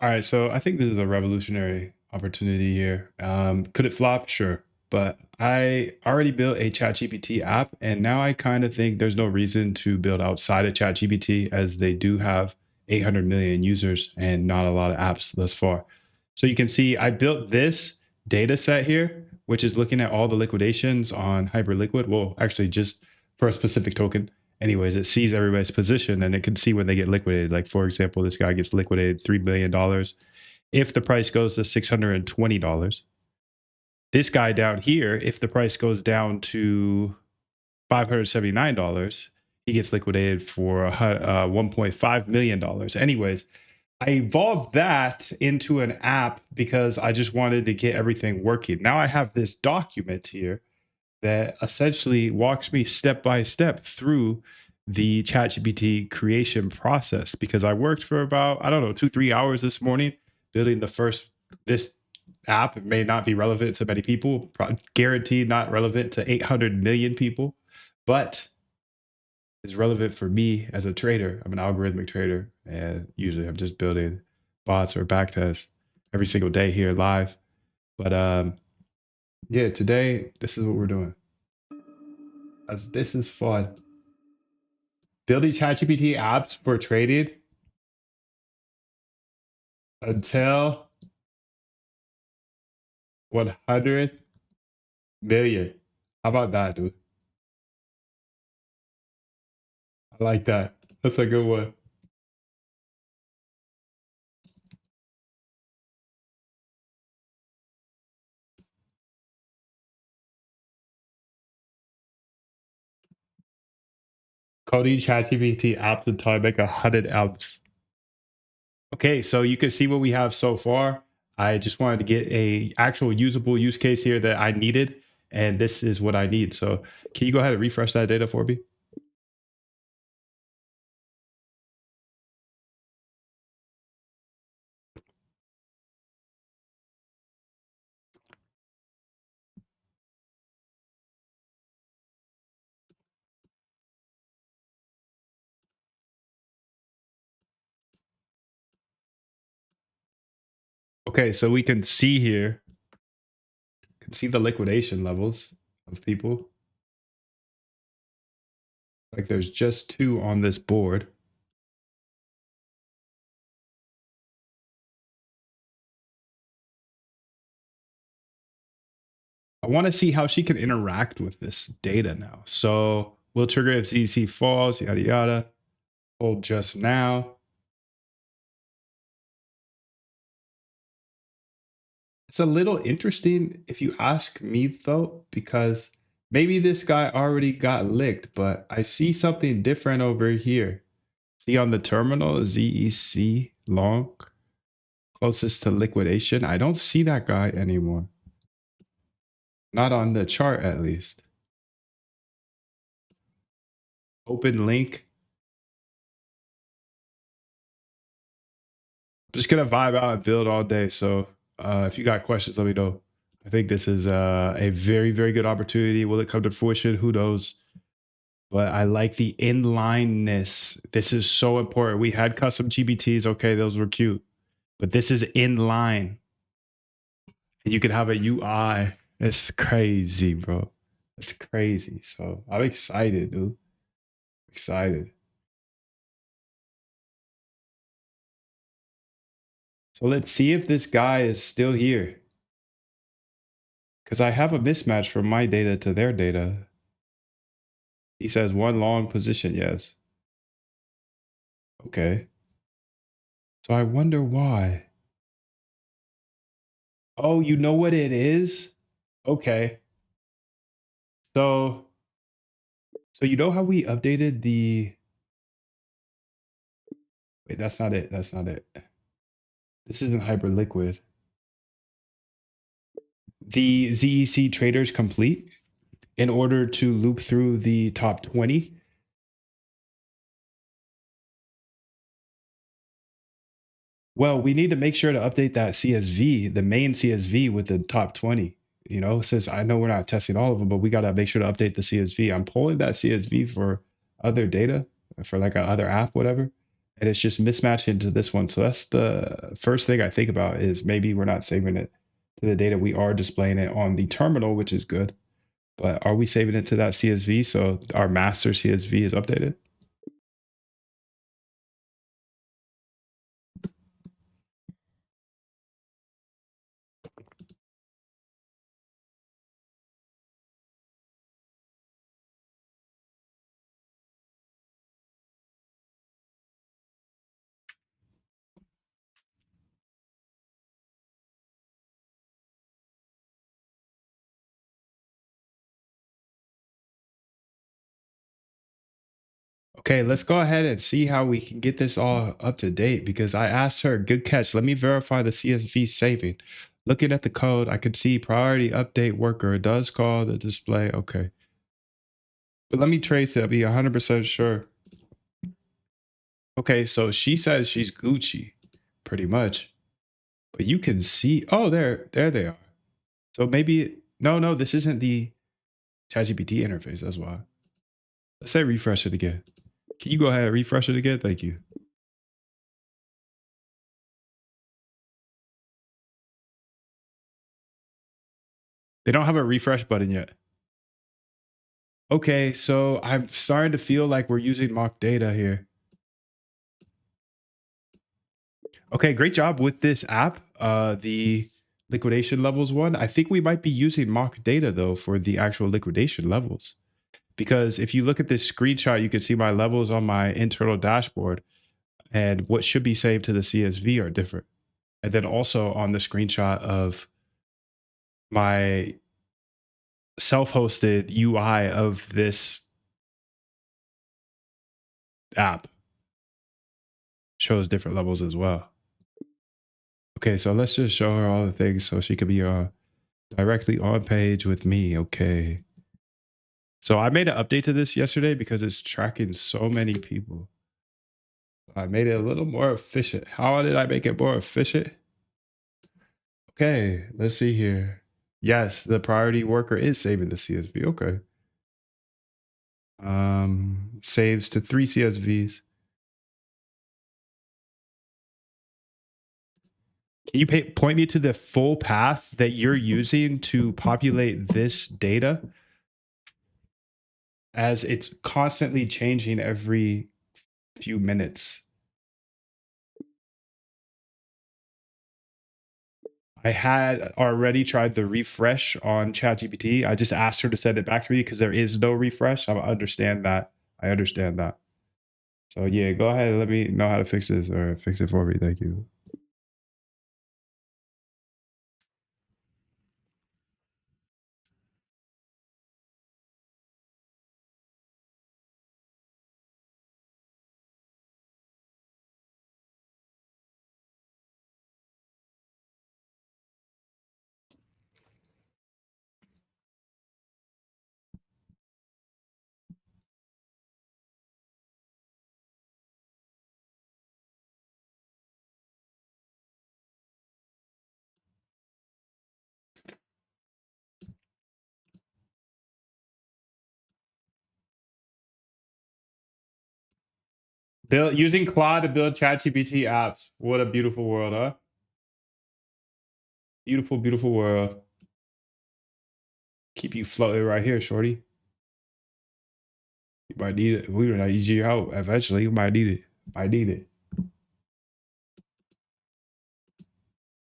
All right, so I think this is a revolutionary opportunity here. Could it flop? Sure. But I already built a ChatGPT app, and now I kind of think there's no reason to build outside of ChatGPT as they do have 800 million users and not a lot of apps thus far. So you can see I built this data set here, which is looking at all the liquidations on Hyperliquid. Well, actually, just for a specific token. Anyways, it sees everybody's position and it can see when they get liquidated. Like, for example, this guy gets liquidated $3 billion. If the price goes to $620, this guy down here, if the price goes down to $579, he gets liquidated for $1.5 million. Anyways, I evolved that into an app because I just wanted to get everything working. Now I have this document here that essentially walks me step by step through the ChatGPT creation process because I worked for about, I don't know, 2, 3 hours this morning building the first, this app. It may not be relevant to many people, guaranteed not relevant to 800 million people, but it's relevant for me as a trader. I'm an algorithmic trader, and usually I'm just building bots or backtests every single day here live. But yeah, today, this is what we're doing. As this is fun. Building ChatGPT apps for trading until 100 million. How about that, dude? I like that. That's a good one. Coding ChatGPT apps until I make 100 apps. Okay, so you can see what we have so far. I just wanted to get a actual usable use case here that I needed, and this is what I need. So can you go ahead and refresh that data for me? Okay, so we can see here, can see the liquidation levels of people. Like there's just two on this board. I want to see how she can interact with this data now. So we'll trigger if ZC falls, yada yada. Hold just now. It's a little interesting if you ask me though, because maybe this guy already got licked, but I see something different over here. See on the terminal, ZEC long, closest to liquidation. I don't see that guy anymore. Not on the chart at least. Open link. I'm just gonna vibe out and build all day. So if you got questions, let me know. I think this is a very, very good opportunity. Will it come to fruition? Who knows? But I like the inlineness. This is so important. We had custom GBTs. Okay, those were cute. But this is inline. And you could have a UI. It's crazy, bro. It's crazy. So I'm excited, dude. Excited. So let's see if this guy is still here. Because I have a mismatch from my data to their data. He says one long position, yes. Okay. So I wonder why. Oh, you know what it is? Okay. So you know how we updated the wait, that's not it. That's not it. This isn't Hyperliquid. The ZEC traders complete in order to loop through the top 20. Well, we need to make sure to update that CSV, the main CSV with the top 20. You know, since I know we're not testing all of them, but we got to make sure to update the CSV. I'm pulling that CSV for other data, for like a other app, whatever. and it's just mismatched into this one. So that's the first thing I think about is maybe we're not saving it to the data. We are displaying it on the terminal, which is good. But are we saving it to that CSV so our master CSV is updated? Okay, let's go ahead and see how we can get this all up to date because I asked her, good catch. Let me verify the CSV saving. Looking at the code, I could see priority update worker does call the display. Okay. But let me trace it. I'll be 100% sure. Okay, so she says she's Gucci, pretty much. But you can see, oh, there they are. So maybe, no, this isn't the ChatGPT interface. That's why. Let's say refresh it again. Can you go ahead and refresh it again? Thank you. They don't have a refresh button yet. Okay, so I'm starting to feel like we're using mock data here. Okay, great job with this app. The liquidation levels one. I think we might be using mock data though for the actual liquidation levels. Because if you look at this screenshot, you can see my levels on my internal dashboard and what should be saved to the CSV are different. And then also on the screenshot of my self-hosted UI of this app shows different levels as well. Okay, so let's just show her all the things so she could be directly on page with me. Okay. So I made an update to this yesterday because it's tracking so many people. I made it a little more efficient. How did I make it more efficient? Okay, let's see here. Yes, the priority worker is saving the CSV. Okay. Saves to 3 CSVs. Can you point me to the full path that you're using to populate this data as it's constantly changing every few minutes? I had already tried the refresh on ChatGPT. I just asked her to send it back to me because there is no refresh. I understand that. I understand that. So yeah, go ahead and let me know how to fix this or fix it for me. Thank you. Build using Claude to build ChatGPT apps. What a beautiful world, huh? Beautiful, beautiful world. Keep you floating right here, shorty. You might need it. We might need your help eventually. You might need it. Might need it.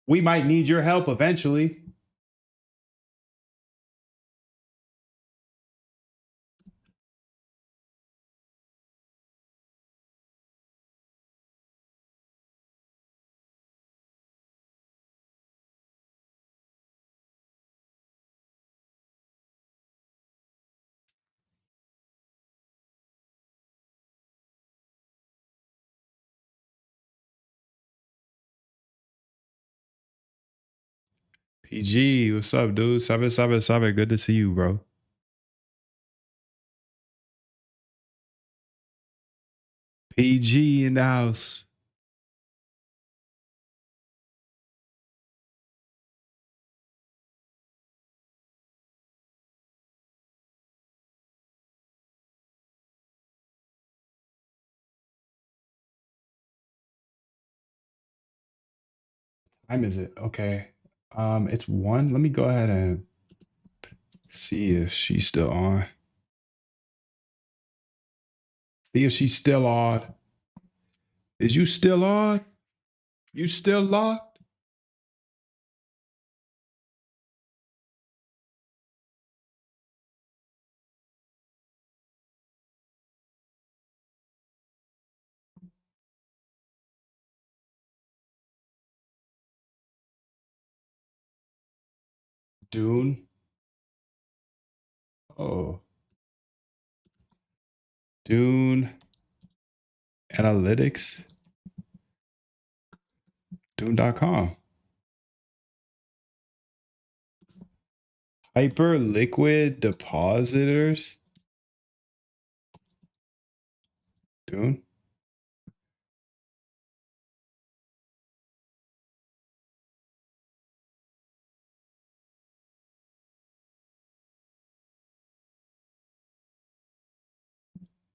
We might need your help eventually. PG, what's up, dude? 777. Good to see you, bro. PG in the house. Time is it? Okay. It's one. Let me go ahead and see if she's still on. See if she's still on. Is you still on? You still locked? Dune. Oh, Dune Analytics. Dune.com. Hyper liquid depositors. Dune.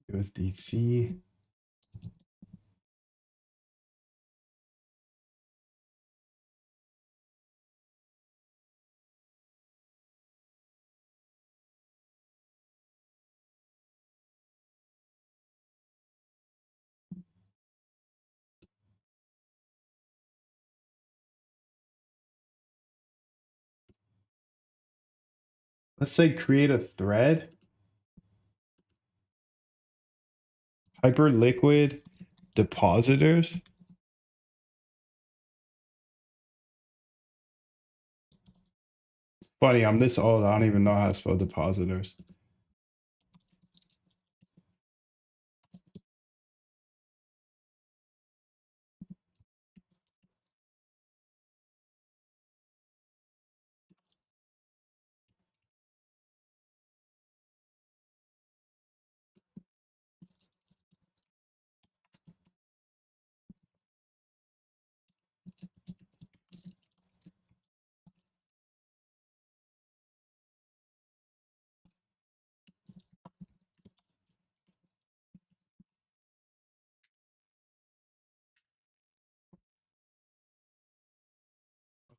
USDC. Let's say create a thread. Hyper liquid depositors. Funny, I'm this old. I don't even know how to spell depositors.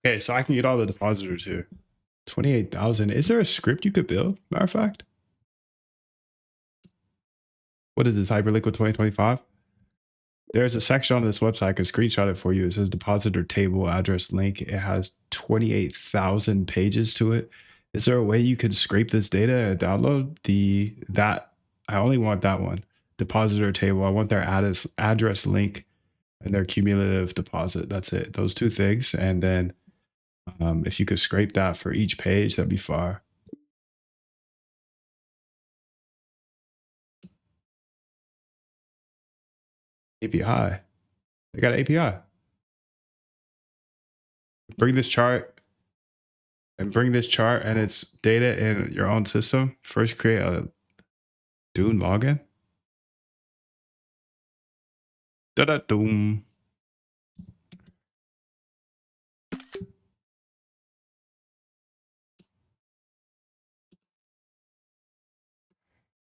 Okay, so I can get all the depositors here. 28,000. Is there a script you could build? Matter of fact, what is this? Hyperliquid 2025? There's a section on this website. I can screenshot it for you. It says depositor table address link. It has 28,000 pages to it. Is there a way you could scrape this data and download that? I only want that one. Depositor table. I want their address link and their cumulative deposit. That's it. Those two things. And then if you could scrape that for each page, that'd be far. API. They got an API. Bring this chart and its data in your own system. First, create a Dune login. Da da doom.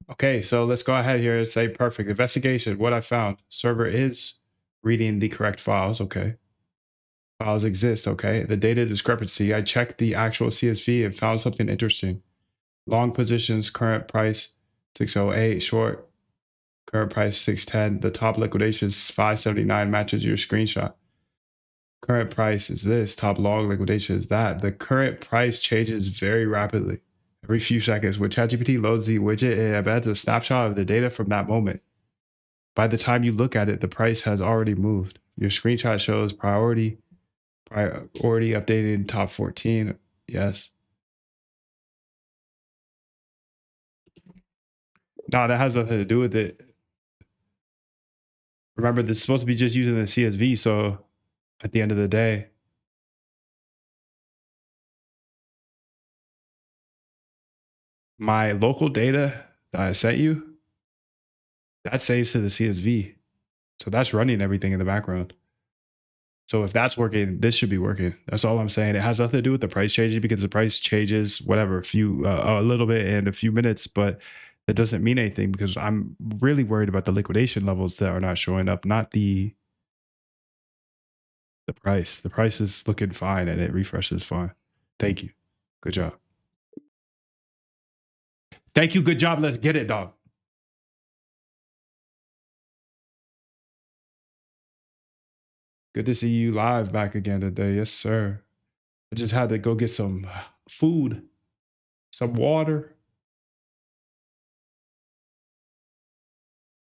Okay, so let's go ahead here and say perfect investigation. What I found: server is reading the correct files. Okay, files exist. Okay, the data discrepancy. I checked the actual CSV and found something interesting. Long positions, current price 608, short current price 610. The top liquidation is 579, matches your screenshot. Current price is this, top long liquidation is that. The current price changes very rapidly every few seconds. When ChatGPT loads the widget, it embeds a snapshot of the data from that moment. By the time you look at it, the price has already moved. Your screenshot shows priority updated top 14. Yes. No, that has nothing to do with it. Remember, this is supposed to be just using the CSV. So at the end of the day, my local data that I sent you, that saves to the CSV. So that's running everything in the background. So if that's working, this should be working. That's all I'm saying. It has nothing to do with the price changing because the price changes whatever a little bit in a few minutes, but that doesn't mean anything because I'm really worried about the liquidation levels that are not showing up, not the The price is looking fine and it refreshes fine. Thank you. Good job. Thank you. Good job. Let's get it, dog. Good to see you live back again today. Yes, sir. I just had to go get some food, some water.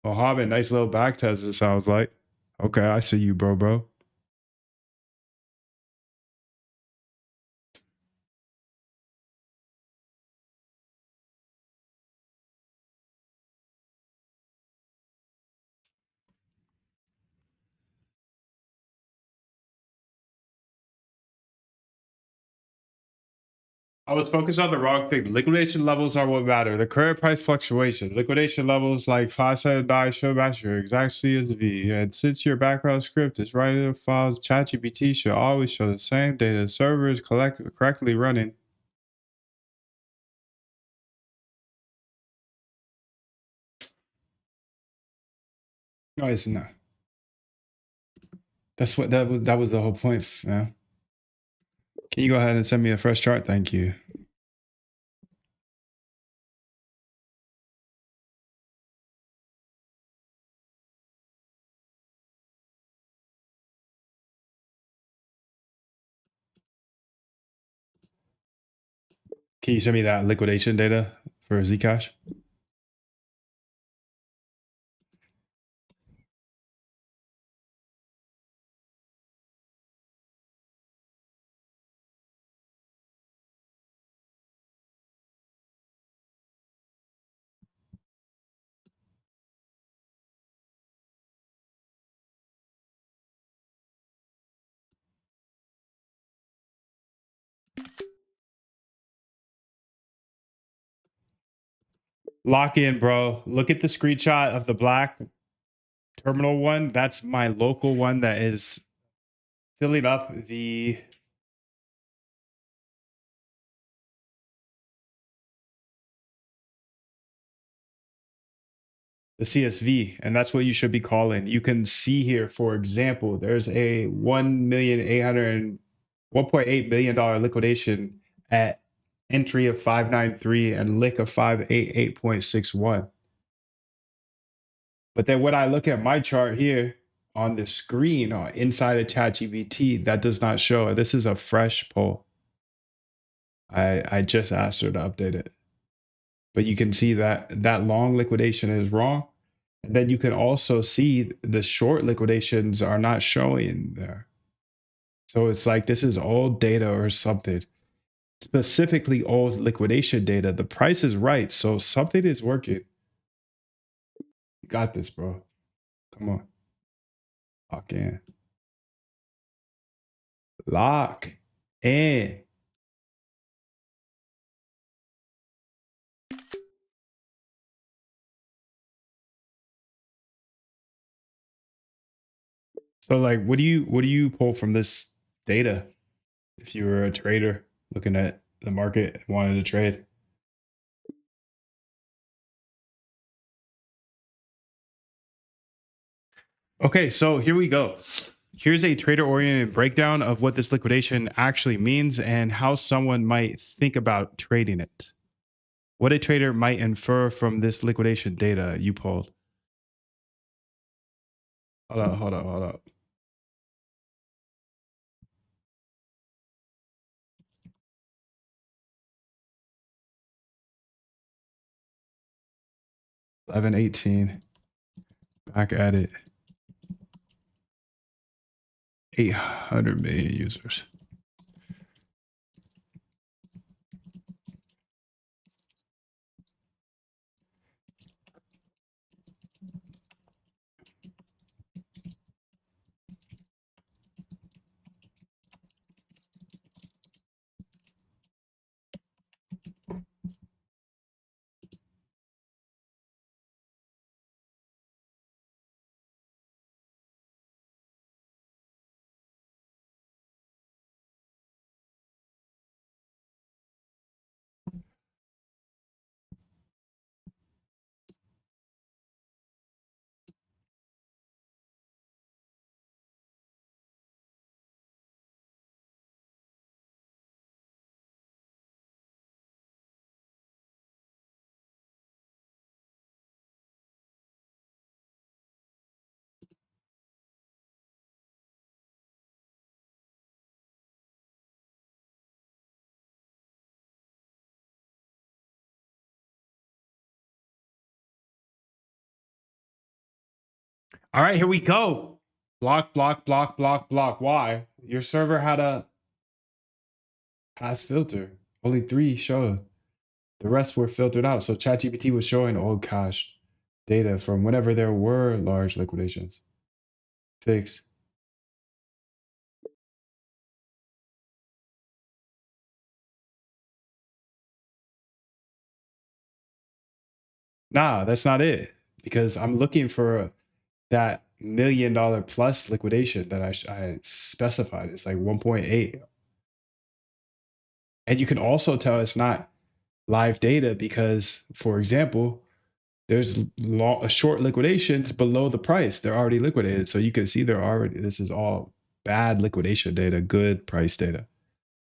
Mohammed, nice little back test, it sounds like. Okay, I see you, bro. I was focused on the wrong thing. Liquidation levels are what matter. The current price fluctuation. Liquidation levels like 579 show match your exact CSV. And since your background script is writing the files, ChatGPT should always show the same data. The server is correctly running. No, it's not. That's what that was the whole point, man. Can you go ahead and send me a fresh chart? Thank you. Can you send me that liquidation data for Zcash? Lock in, bro. Look at the screenshot of the black terminal one. That's my local one that is filling up the CSV, and that's what you should be calling. You can see here, for example, there's a 1.8 million dollar liquidation at entry of 593 and lick of 588.61. But then when I look at my chart here on the screen inside of ChatGPT, that does not show. This is a fresh poll. I just asked her to update it. But you can see that that long liquidation is wrong. And then you can also see the short liquidations are not showing there. So it's like this is old data or something. Specifically old liquidation data. The price is right. So something is working. You got this, bro. Come on. Lock in. Lock in. So like what do you pull from this data if you were a trader looking at the market and wanted to trade? Okay, so here we go. Here's a trader oriented breakdown of what this liquidation actually means and how someone might think about trading it. What a trader might infer from this liquidation data you pulled. Hold up. 1118. Back at it. 800 million users. All right, here we go. Block, block, block, block, block. Why? Your server had a pass filter. Only three showed. The rest were filtered out. So ChatGPT was showing old cache data from whenever there were large liquidations. Fix. Nah, that's not it. Because I'm looking for that $1 million plus liquidation that I specified. It's like 1.8. And you can also tell it's not live data because, for example, there's short liquidations below the price. They're already liquidated. So you can see they're already, this is all bad liquidation data, good price data.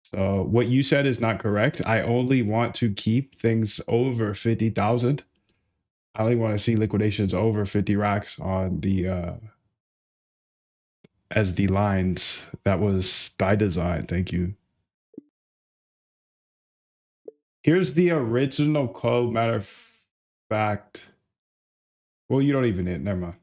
So what you said is not correct. I only want to keep things over 50,000. I only want to see liquidations over 50 racks on the as the lines. That was by design. Thank you. Here's the original code. Matter of fact, well, you don't even hit. Never mind.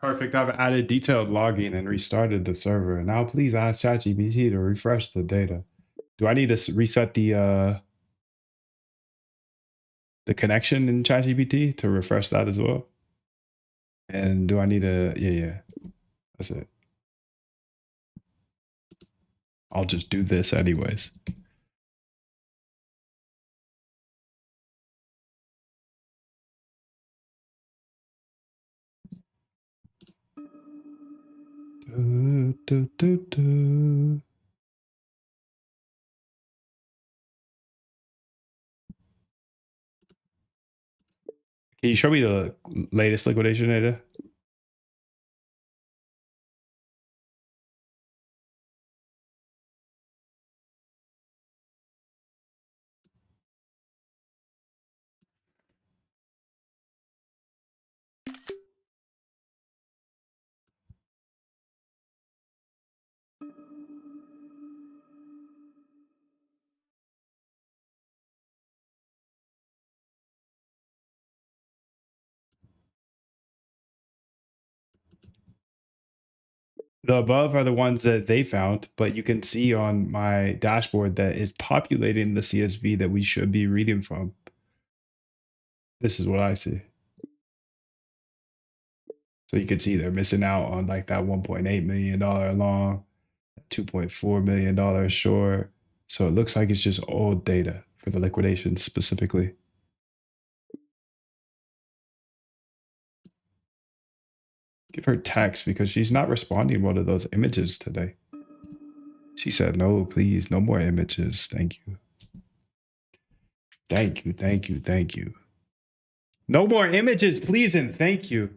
Perfect. I've added detailed logging and restarted the server. Now please ask ChatGPT to refresh the data. Do I need to reset the connection in ChatGPT to refresh that as well? And do I need to yeah, that's it. I'll just do this anyways. Do, do, do, do. Can you show me the latest liquidation data? The above are the ones that they found, but you can see on my dashboard that is populating the CSV that we should be reading from. This is what I see. So you can see they're missing out on like that $1.8 million long, $2.4 million short. So it looks like it's just old data for the liquidation specifically. Give her text because she's not responding well to those images today. She said, no, please, no more images. Thank you. Thank you. Thank you. Thank you. No more images, please, and thank you.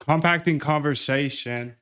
Compacting conversation.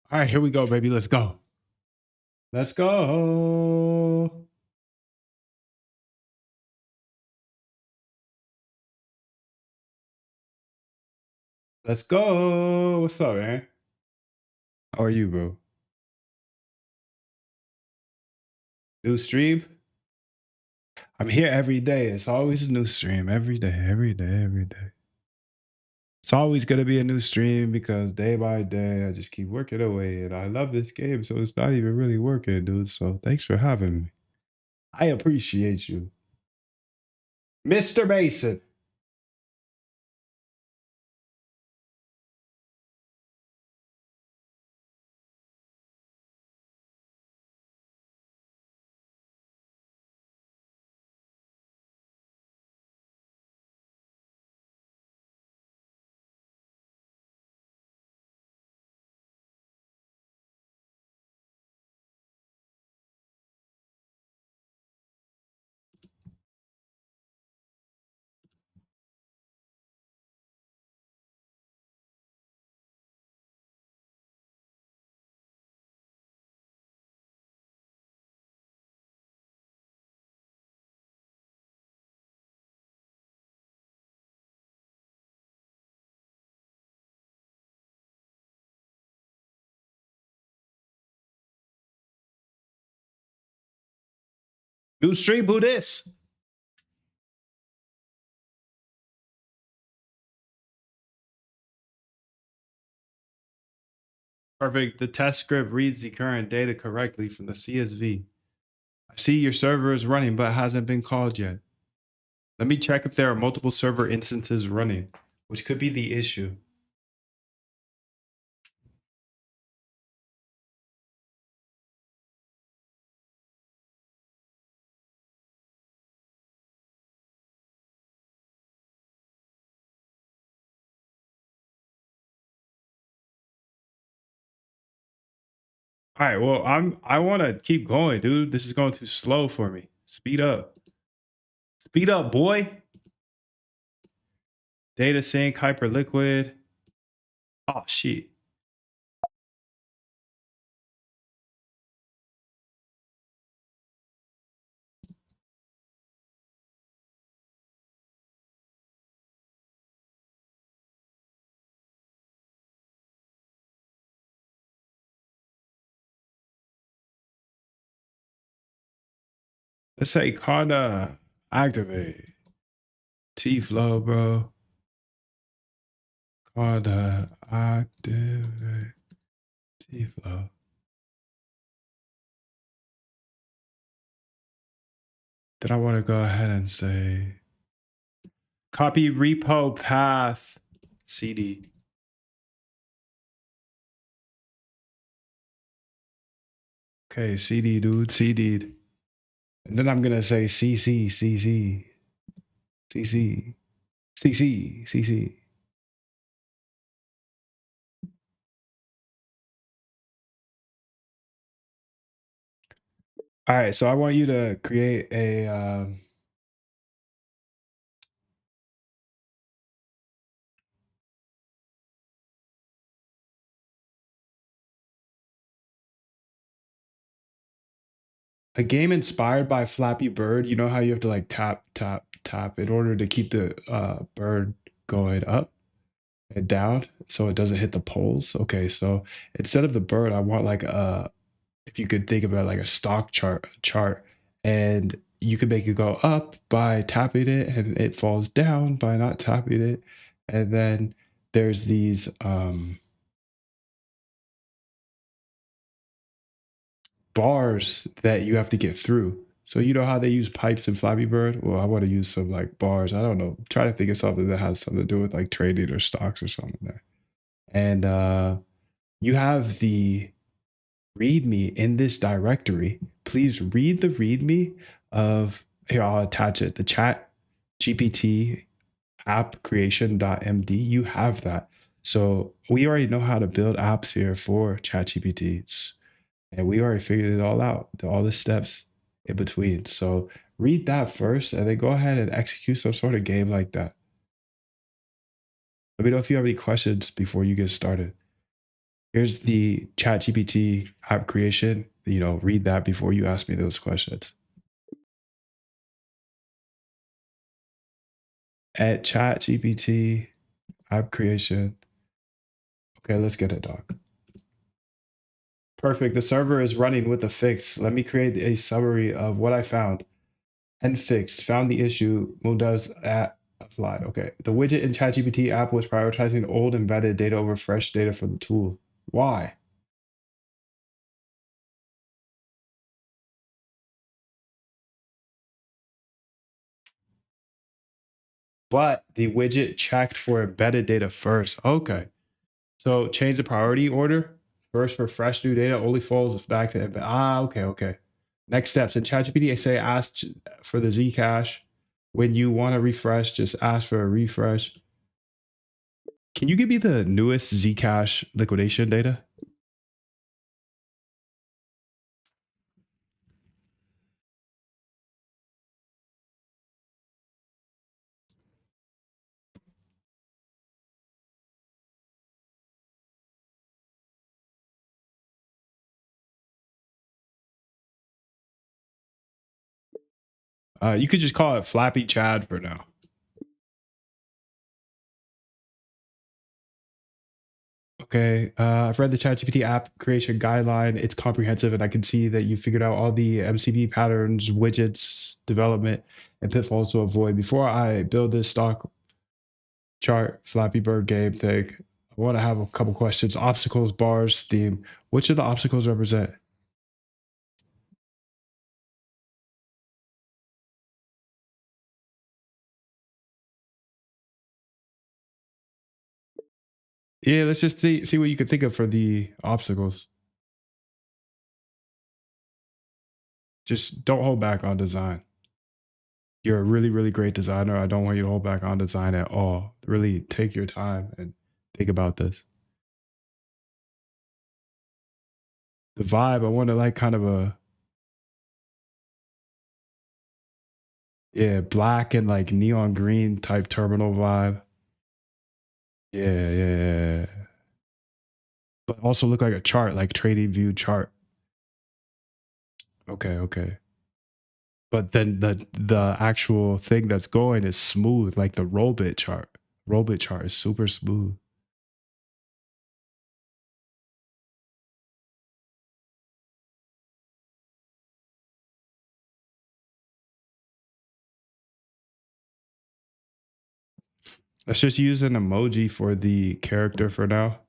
All right, here we go, baby. Let's go. Let's go. Let's go. What's up, man? How are you, bro? New stream? I'm here every day. It's always a new stream every day, every day, every day. It's always going to be a new stream because day by day, I just keep working away. And I love this game, so it's not even really working, dude. So thanks for having me. I appreciate you. Mr. Mason. New stream, who this? Perfect. The test script reads the current data correctly from the CSV. I see your server is running, but hasn't been called yet. Let me check if there are multiple server instances running, which could be the issue. All right, well, I want to keep going, dude. This is going too slow for me. Speed up. Speed up, boy. Data sync, hyperliquid. Oh shit. Let's say Conda activate. T-Flow, bro. Conda activate. T-Flow. Then I want to go ahead and say copy repo path CD. Okay, CD, dude, CD. And then I'm gonna say CC, CC, CC, CC, CC. All right, so I want you to create a game inspired by Flappy Bird. You know how you have to like tap, tap, tap in order to keep the bird going up and down so it doesn't hit the poles. Okay, so instead of the bird, I want like a, if you could think of it like a stock chart, and you could make it go up by tapping it, and it falls down by not tapping it. And then there's these bars that you have to get through. So you know how they use pipes in Flappy Bird? Well, I want to use some like bars. I don't know. Try to think of something that has something to do with like trading or stocks or something there. And you have the README in this directory. Please read the README of, here, I'll attach it, the chat GPT app creation.md. You have that. So we already know how to build apps here for ChatGPT. And we already figured it all out, all the steps in between. So read that first and then go ahead and execute some sort of game like that. Let me know if you have any questions before you get started. Here's the ChatGPT app creation. Read that before you ask me those questions. At ChatGPT app creation. Okay, let's get it, doc. Perfect. The server is running with the fix. Let me create a summary of what I found. And fixed. Found the issue. Windows at applied. Okay. The widget in ChatGPT app was prioritizing old embedded data over fresh data for the tool. Why? But the widget checked for embedded data first. Okay. So change the priority order. First for fresh new data only falls back to embed. Okay, okay. Next steps in ChatGPT, I say ask for the Zcash. When you want to refresh, just ask for a refresh. Can you give me the newest Zcash liquidation data? You could just call it Flappy Chad for now. Okay, I've read the ChatGPT app creation guideline. It's comprehensive, and I can see that you figured out all the MCP patterns, widgets, development, and pitfalls to avoid. Before I build this stock chart Flappy Bird game thing, I want to have a couple questions. Obstacles, bars, theme. Which of the obstacles represent? Yeah, let's just see what you can think of for the obstacles. Just don't hold back on design. You're a really, really great designer. I don't want you to hold back on design at all. Really take your time and think about this. The vibe, I want to like kind of a, yeah, black and like neon green type terminal vibe. Yeah, yeah, yeah. But also look like a chart, like trading view chart. Okay, okay. But then the actual thing that's going is smooth, like the rollbit chart. Rollbit chart is super smooth. Let's just use an emoji for the character for now,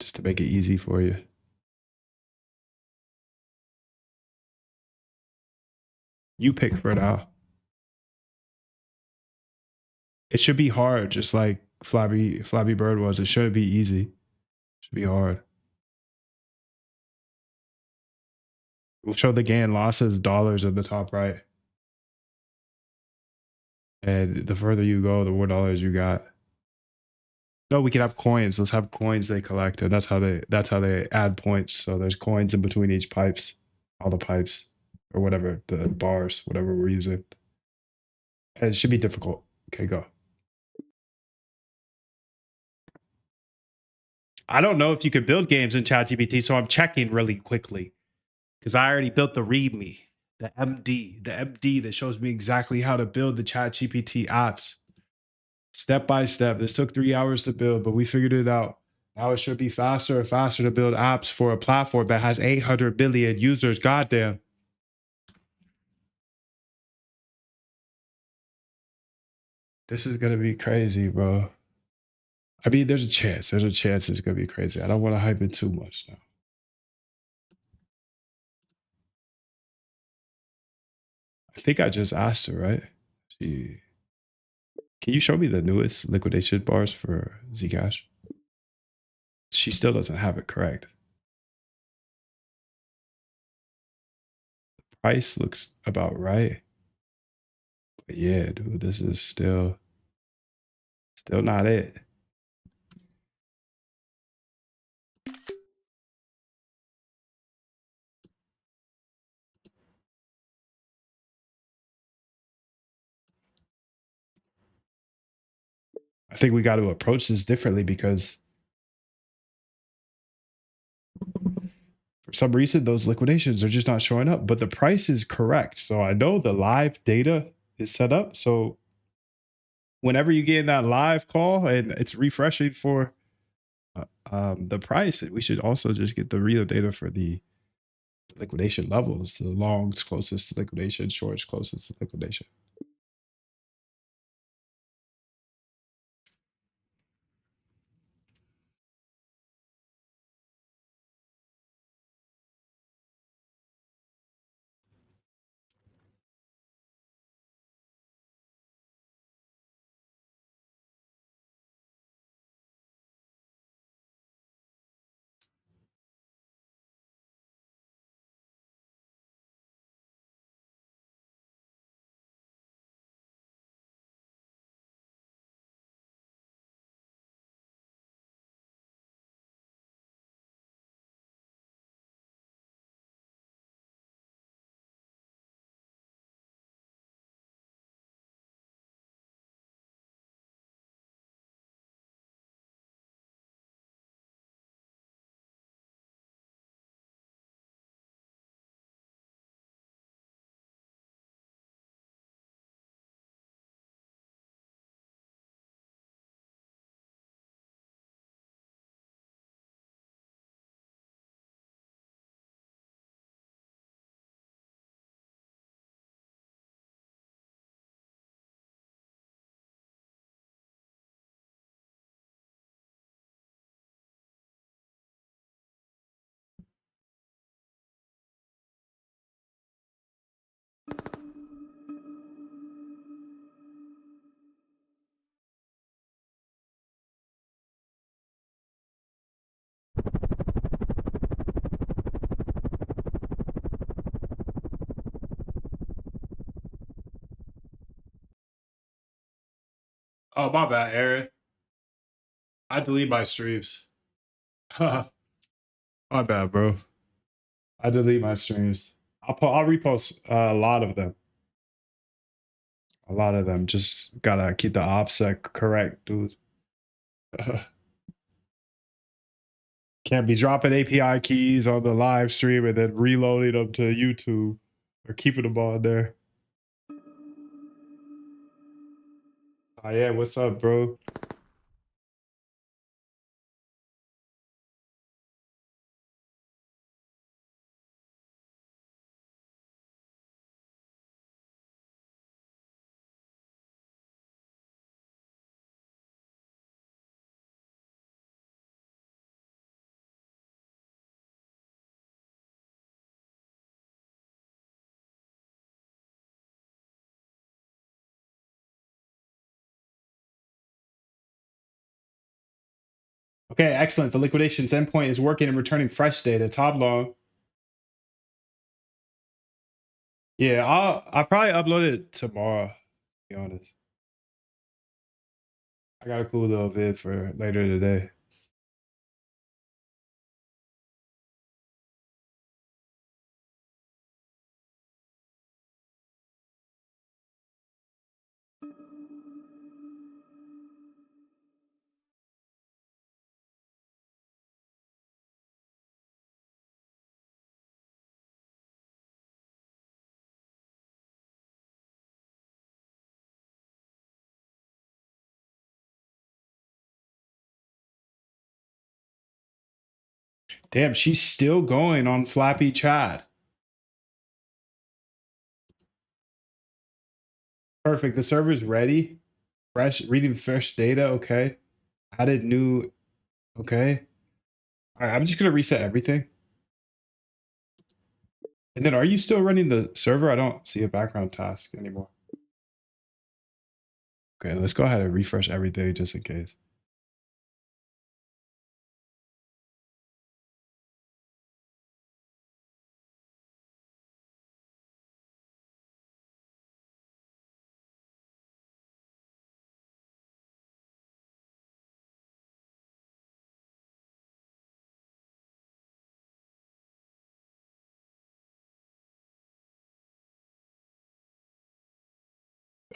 just to make it easy for you. You pick for now. It should be hard, just like Flappy Bird was. It shouldn't be easy. It should be hard. We'll show the gain losses dollars at the top right. And the further you go, the more dollars you got. No, we can have coins. Let's have coins they collect, and that's how they add points. So there's coins in between each pipes, all the pipes, or whatever, the bars, whatever we're using. And it should be difficult. Okay, go. I don't know if you could build games in ChatGPT, so I'm checking really quickly because I already built the README. The MD that shows me exactly how to build the Chat GPT apps step by step. This took 3 hours to build, but we figured it out. Now it should be faster and faster to build apps for a platform that has 800 million users. Goddamn. This is going to be crazy, bro. I mean, there's a chance. There's a chance it's going to be crazy. I don't want to hype it too much now. I think I just asked her, right? She, can you show me the newest liquidation bars for Zcash? She still doesn't have it correct. Price looks about right. But yeah, dude, this is still not it. I think we got to approach this differently because for some reason those liquidations are just not showing up, but the price is correct. So I know the live data is set up. So whenever you get in that live call and it's refreshing for the price, we should also just get the real data for the liquidation levels, the longs closest to liquidation, shorts closest to liquidation. Oh, my bad, Aaron. I delete my streams. My bad, bro. I delete my streams. I'll repost a lot of them. A lot of them. Just gotta keep the offset correct, dude. Can't be dropping API keys on the live stream and then reloading them to YouTube or keeping them on there. Oh, yeah, what's up, bro? Okay, excellent. The liquidations endpoint is working and returning fresh data. Top long. Yeah, I'll probably upload it tomorrow, to be honest. I got a cool little vid for later today. Damn, she's still going on Flappy Chad. Perfect. The server's ready. Fresh, reading fresh data. Okay. Added new. Okay. All right. I'm just going to reset everything. And then are you still running the server? I don't see a background task anymore. Okay. Let's go ahead and refresh everything just in case.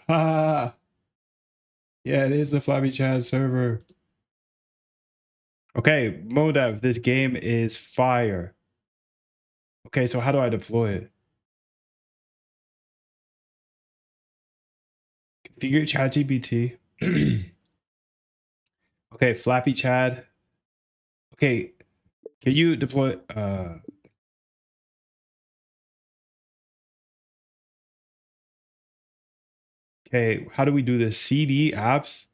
Ah, yeah, it is the Flappy Chat server. Okay, Modev, this game is fire. Okay, so how do I deploy it? Configure ChatGPT. Okay, Flappy Chad. Okay, can you deploy? Okay, how do we do this? CD apps,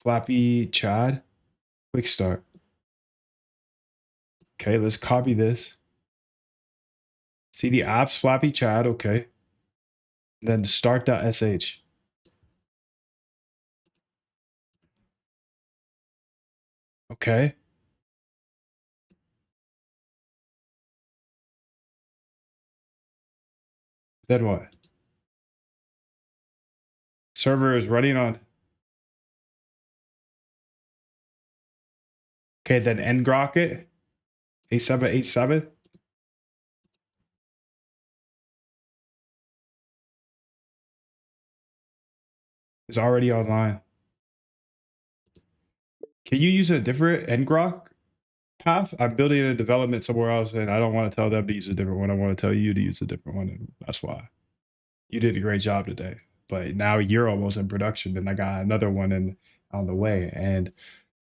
Flappy Chad, quick start. Okay, let's copy this. CD apps, Flappy Chad. Okay, then start.sh. Okay, then what? Server is running on. Okay, then ngrok it. 8787 is already online. Can you use a different ngrok path? I'm building a development somewhere else, and I don't want to tell them to use a different one. I want to tell you to use a different one, and that's why. You did a great job today, but now you're almost in production, and I got another one on the way. And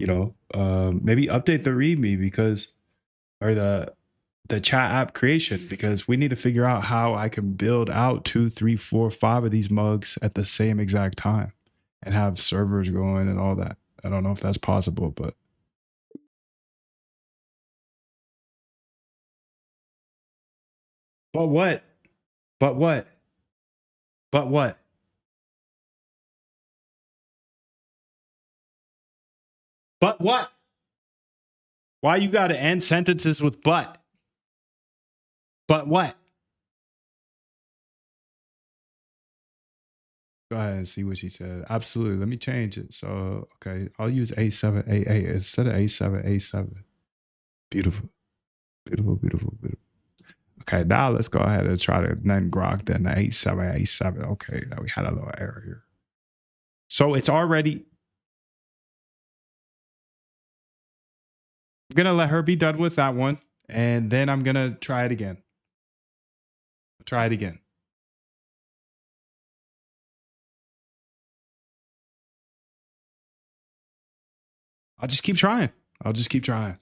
maybe update the README because, or the chat app creation, because we need to figure out how I can build out 2, 3, 4, 5 of these mugs at the same exact time and have servers going and all that. I don't know if that's possible, but what? But what? But what? But what? Why you got to end sentences with but? But what? Go ahead and see what she said. Absolutely. Let me change it. So, okay, I'll use A788 instead of A7A7. Beautiful. Beautiful, beautiful, beautiful. Okay, now let's go ahead and try to then grok then the 8787. Okay, now we had a little error here. So it's already. I'm gonna let her be done with that one, and then I'm gonna try it again. Try it again. I'll just keep trying. I'll just keep trying.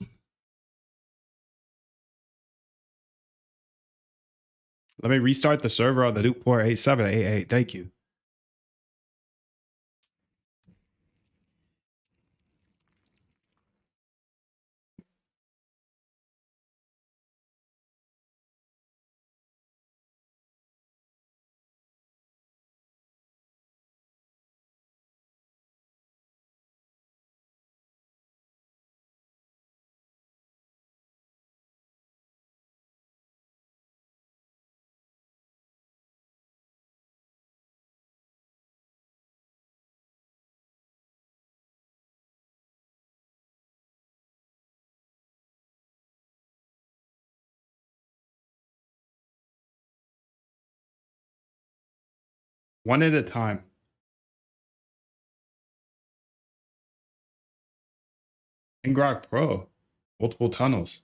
Let me restart the server on the new port 8788. Thank you. One at a time. ngrok Pro. Multiple tunnels.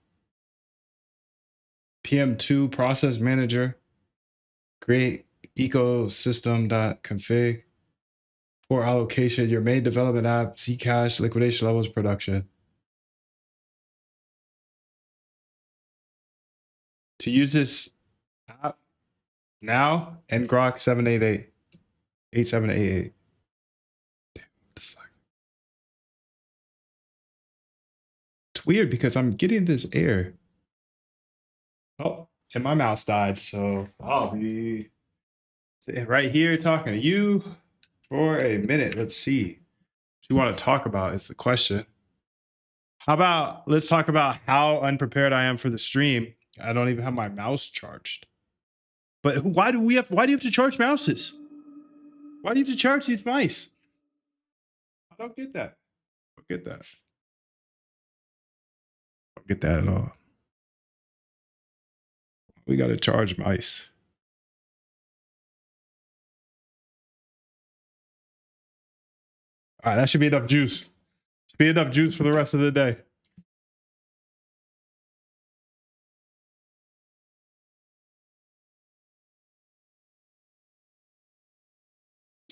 PM2 process manager. Create ecosystem.config. Port allocation, your main development app, Zcash, liquidation levels, production. to use this app now, ngrok 788 8788. It's weird because I'm getting this error. Oh, and my mouse died, so I'll be right here talking to you for a minute. Let's see what you want to talk about is the question. How about let's talk about how unprepared I am for the stream. I don't even have my mouse charged. But why do you have to charge mouses? Why do you have to charge these mice? I don't get that. I don't get that. I don't get that at all. We got to charge mice. All right, that should be enough juice. Should be enough juice for the rest of the day.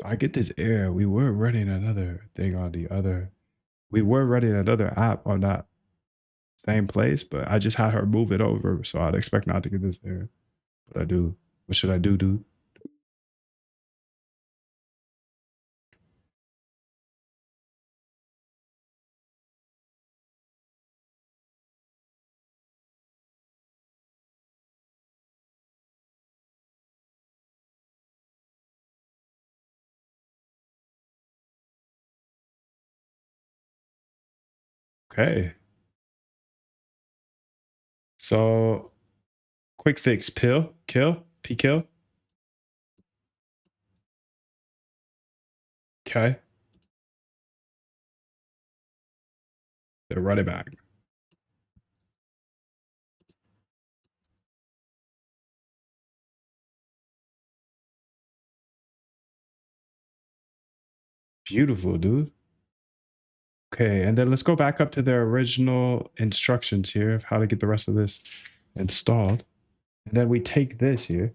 I get this error. We were running another thing on the other. We were running another app on that same place, but I just had her move it over, so I'd expect not to get this error. But I do. What should I do, dude? Okay. So quick fix, P kill. Okay. They're running back. Beautiful, dude. Okay, and then let's go back up to their original instructions here of how to get the rest of this installed. And then we take this here.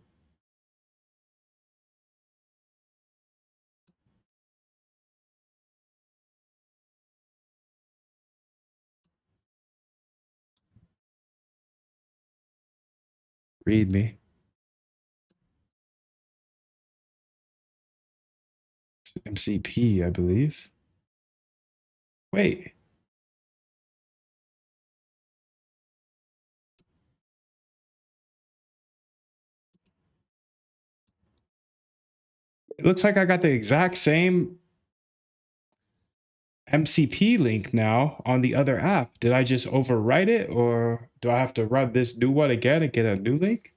Read me. MCP, I believe. Wait. It looks like I got the exact same MCP link now on the other app. Did I just overwrite it or do I have to run this new one again and get a new link?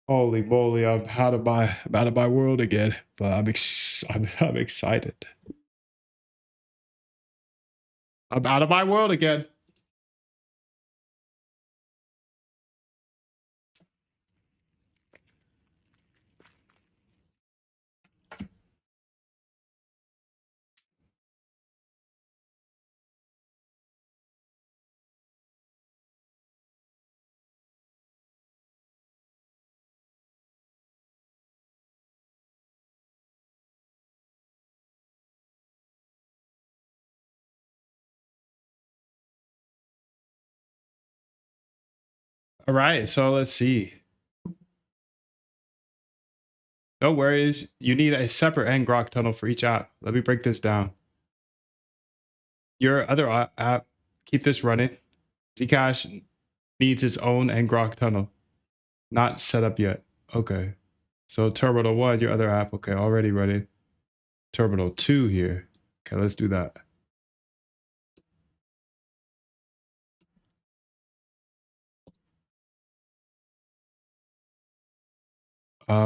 Holy moly, I'm out of my world again, but I'm excited. I'm out of my world again. All right, so let's see. No worries. You need a separate ngrok tunnel for each app. Let me break this down. Your other app, keep this running. Zcash needs its own ngrok tunnel. Not set up yet. Okay. So Terminal 1, your other app, okay, already ready. Terminal 2 here. Okay, let's do that.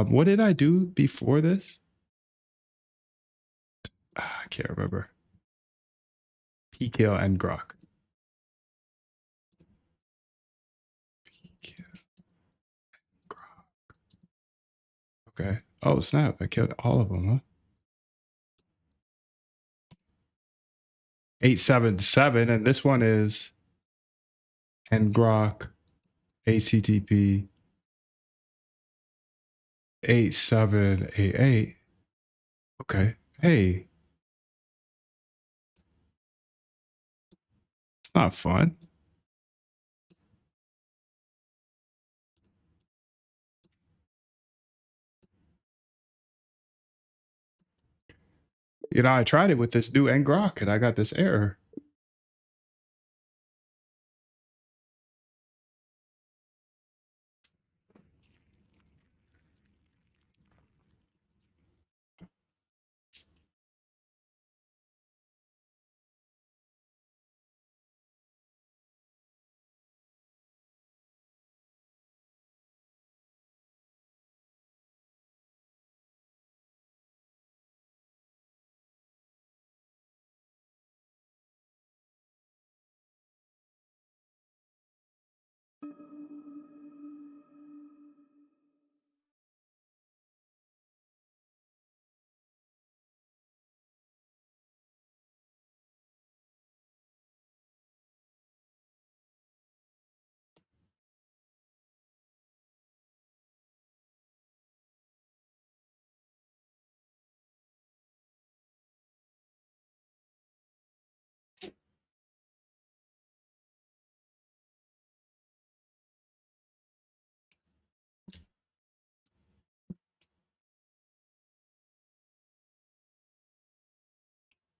What did I do before this? I can't remember. PKL and Grok. Okay. Oh, snap. I killed all of them, huh? 877. And this one is ngrok ACTP 8788. Okay. Hey, it's not fun. I tried it with this new ngrok and I got this error.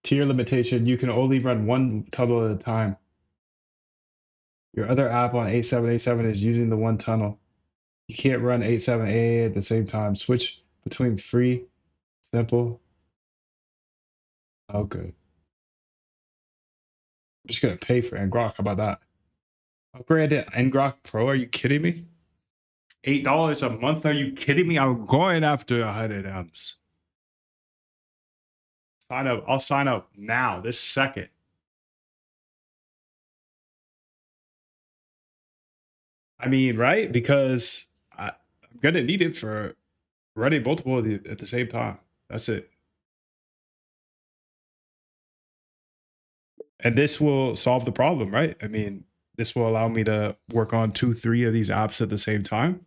Tier limitation, you can only run one tunnel at a time. Your other app on 8787 is using the one tunnel. You can't run 87A at the same time. Switch between free, simple. Okay. I'm just gonna pay for ngrok. How about that? Upgrade to ngrok Pro? Are you kidding me? $8 a month? Are you kidding me? I'm going after 100 M's. Sign up. I'll sign up now, this second. I mean, right? Because I'm gonna need it for running multiple at the same time. That's it. And this will solve the problem, right? I mean, this will allow me to work on 2, 3 of these apps at the same time.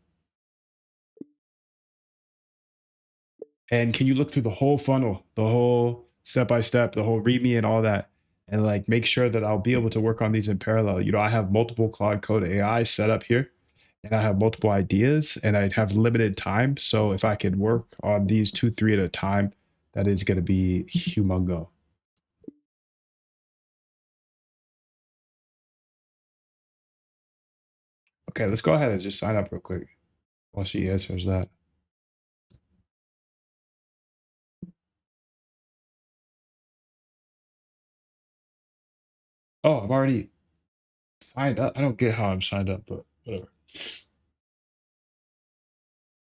And can you look through the whole funnel, the whole step by step, the whole readme and all that, and like make sure that I'll be able to work on these in parallel? I have multiple Claude Code AI set up here, and I have multiple ideas, and I have limited time. So if I can work on these 2, 3 at a time, that is going to be humongo. Okay, let's go ahead and just sign up real quick while she answers that. Oh, I'm already signed up. I don't get how I'm signed up, but whatever.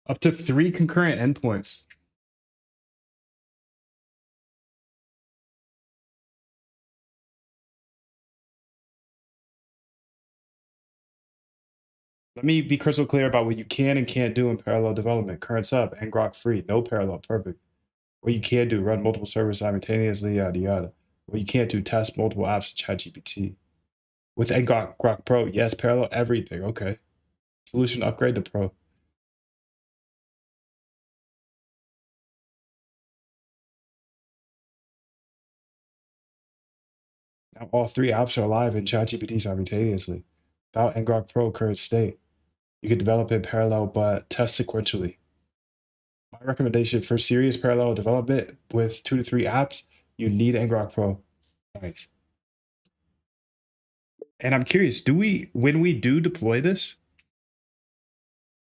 Up to 3 concurrent endpoints. Let me be crystal clear about what you can and can't do in parallel development. Current sub, ngrok free, no parallel, perfect. What you can do, run multiple servers simultaneously, yada yada. What you can't do, test multiple apps with ChatGPT. With ngrok Pro, yes, parallel everything. Okay. Solution upgrade to Pro. Now all 3 apps are live in ChatGPT simultaneously. Without ngrok Pro current state, you can develop in parallel but test sequentially. My recommendation for serious parallel development with 2 to 3 apps, you need ngrok Pro. Nice. And I'm curious, when we do deploy this,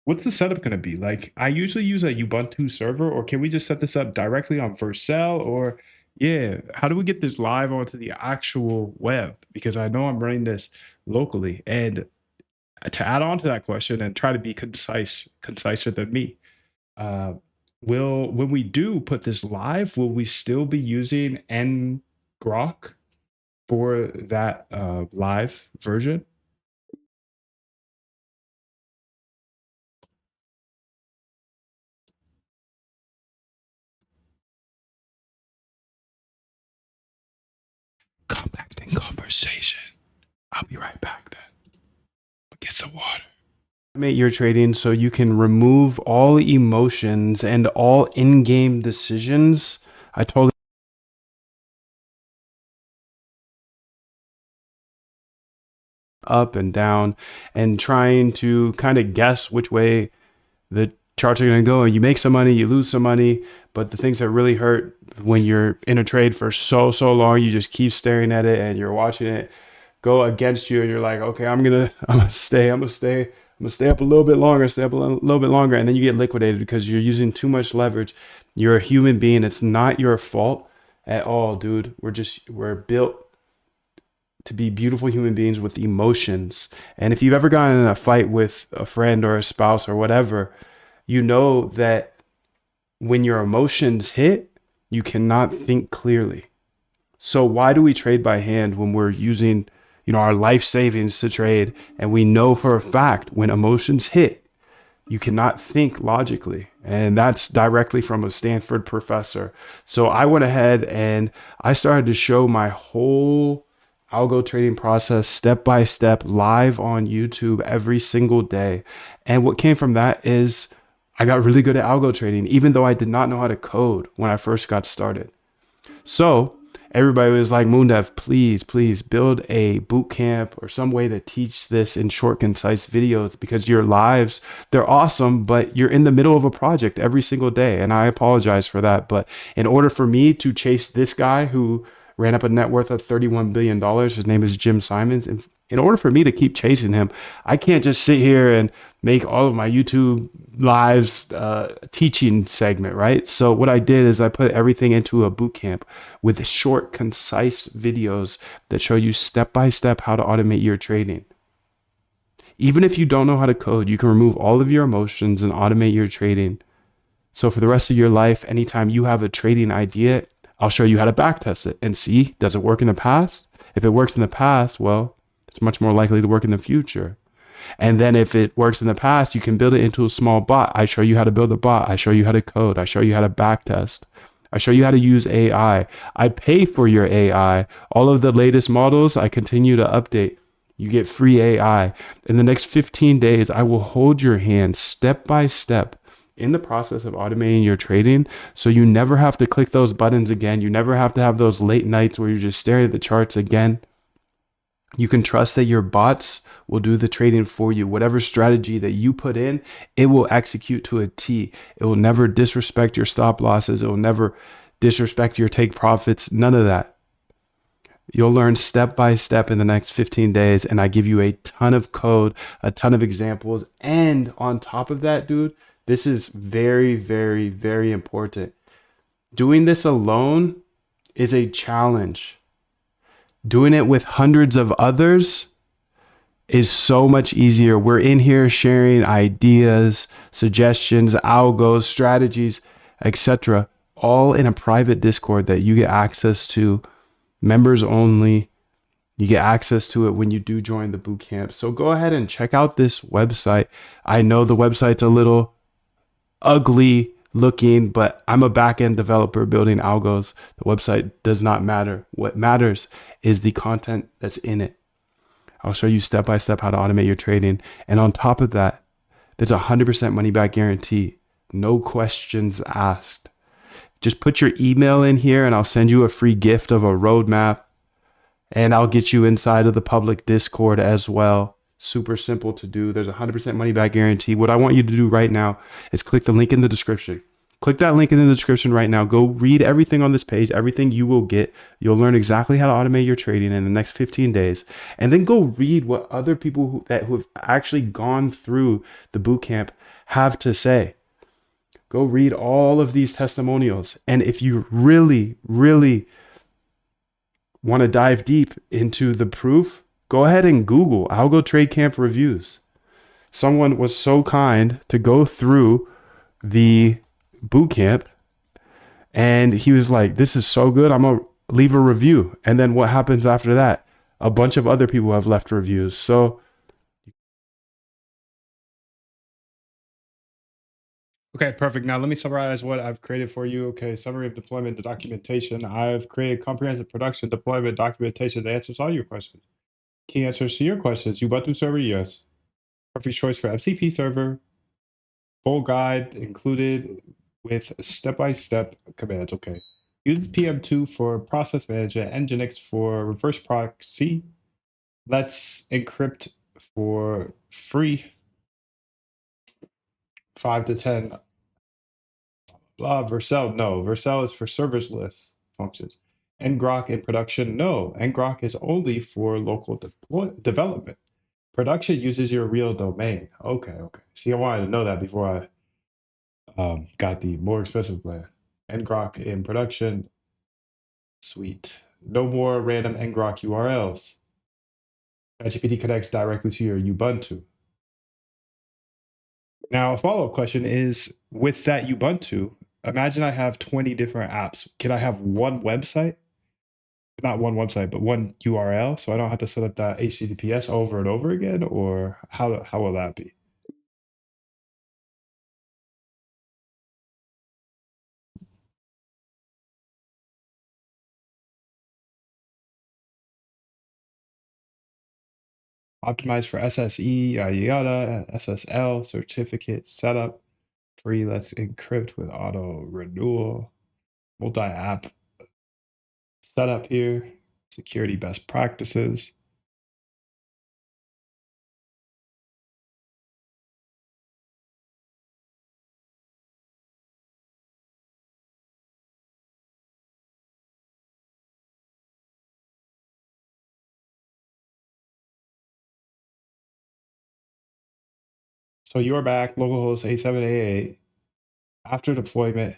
what's the setup going to be? Like, I usually use a Ubuntu server, or can we just set this up directly on Vercel? Or, yeah, how do we get this live onto the actual web? Because I know I'm running this locally. And to add on to that question and try to be conciser than me, uh, when we do put this live, will we still be using ngrok for that live version? Compacting conversation. I'll be right back then. Get some water. Automate your trading so you can remove all emotions and all in-game decisions. I totally up and down and trying to kind of guess which way the Charts are going to go and you make some money, you lose some money. But the things that really hurt when you're in a trade for so long, you just keep staring at it and you're watching it go against you, and you're like, okay, I'm gonna stay up a little bit longer, stay up a little bit longer, and then you get liquidated because you're using too much leverage. You're a human being. It's not your fault at all, dude. We're built to be beautiful human beings with emotions. And if you've ever gotten in a fight with a friend or a spouse or whatever, you know that when your emotions hit, you cannot think clearly. So why do we trade by hand when we're using, our life savings to trade, and we know for a fact when emotions hit, you cannot think logically. And that's directly from a Stanford professor. So I went ahead and I started to show my whole algo trading process step by step live on YouTube every single day. And what came from that is I got really good at algo trading, even though I did not know how to code when I first got started. So everybody was like, Moondev, please build a boot camp or some way to teach this in short, concise videos because your lives, they're awesome, but you're in the middle of a project every single day. And I apologize for that. But in order for me to chase this guy who ran up a net worth of $31 billion, his name is Jim Simons. And in order for me to keep chasing him, I can't just sit here and make all of my YouTube lives teaching segment, right? So what I did is I put everything into a boot camp with short, concise videos that show you step by step how to automate your trading. Even if you don't know how to code, you can remove all of your emotions and automate your trading. So for the rest of your life, anytime you have a trading idea, I'll show you how to backtest it and see, does it work in the past? If it works in the past, well, it's much more likely to work in the future. And then if it works in the past, you can build it into a small bot. I show you how to build a bot. I show you how to code. I show you how to backtest. I show you how to use AI. I pay for your AI. All of the latest models, I continue to update. You get free AI. In the next 15 days, I will hold your hand step by step in the process of automating your trading. So you never have to click those buttons again. You never have to have those late nights where you're just staring at the charts again. You can trust that your bots will do the trading for you. Whatever strategy that you put in, it will execute to a T. It will never disrespect your stop losses. It will never disrespect your take profits. None of that. You'll learn step by step in the next 15 days. And I give you a ton of code, a ton of examples. And on top of that, dude, this is very, very, very important. Doing this alone is a challenge. Doing it with hundreds of others is so much easier. We're in here sharing ideas, suggestions, algos, strategies, etc., all in a private Discord that you get access to, members only. You get access to it when you do join the bootcamp. So go ahead and check out this website. I know the website's a little ugly looking, but I'm a back-end developer building algos. The website does not matter. What matters is the content that's in it. I'll show you step by step how to automate your trading. And on top of that, there's a 100% money back guarantee. No questions asked. Just put your email in here and I'll send you a free gift of a roadmap, and I'll get you inside of the public Discord as well. Super simple to do. There's a 100% money back guarantee. What I want you to do right now is click the link in the description. Click that link in the description right now. Go read everything on this page, everything you will get. You'll learn exactly how to automate your trading in the next 15 days. And then go read what other people who have actually gone through the bootcamp have to say. Go read all of these testimonials. And if you really, really want to dive deep into the proof, go ahead and Google Algo Trade Camp reviews. Someone was so kind to go through the boot camp and he was like, this is so good, I'm gonna leave a review. And then what happens after that? A bunch of other people have left reviews. So Okay, perfect. Now let me summarize what I've created for you. Okay, summary of deployment, the documentation. I've created comprehensive production deployment documentation that answers all your questions. Key answers to your questions. Ubuntu server, yes. Perfect choice for FCP server. Full guide included with step-by-step commands. Okay. Use PM2 for process management, Nginx for reverse proxy. Let's encrypt for free 5 to 10. Vercel, no. Vercel is for serverless functions. ngrok in production, no. ngrok is only for local development. Production uses your real domain. Okay, okay. See, I wanted to know that before I got the more expensive plan. ngrok in production, sweet. No more random ngrok URLs. ChatGPT connects directly to your Ubuntu. Now, a follow-up question is, with that Ubuntu, imagine I have 20 different apps. Can I have one website? Not one website, but one URL, so I don't have to set up that HTTPS over and over again, or how will that be? Optimized for SSE, yada yada, SSL, certificate setup, free, let's encrypt with auto renewal, multi-app setup here, security best practices. So you're back, localhost 8788. After deployment,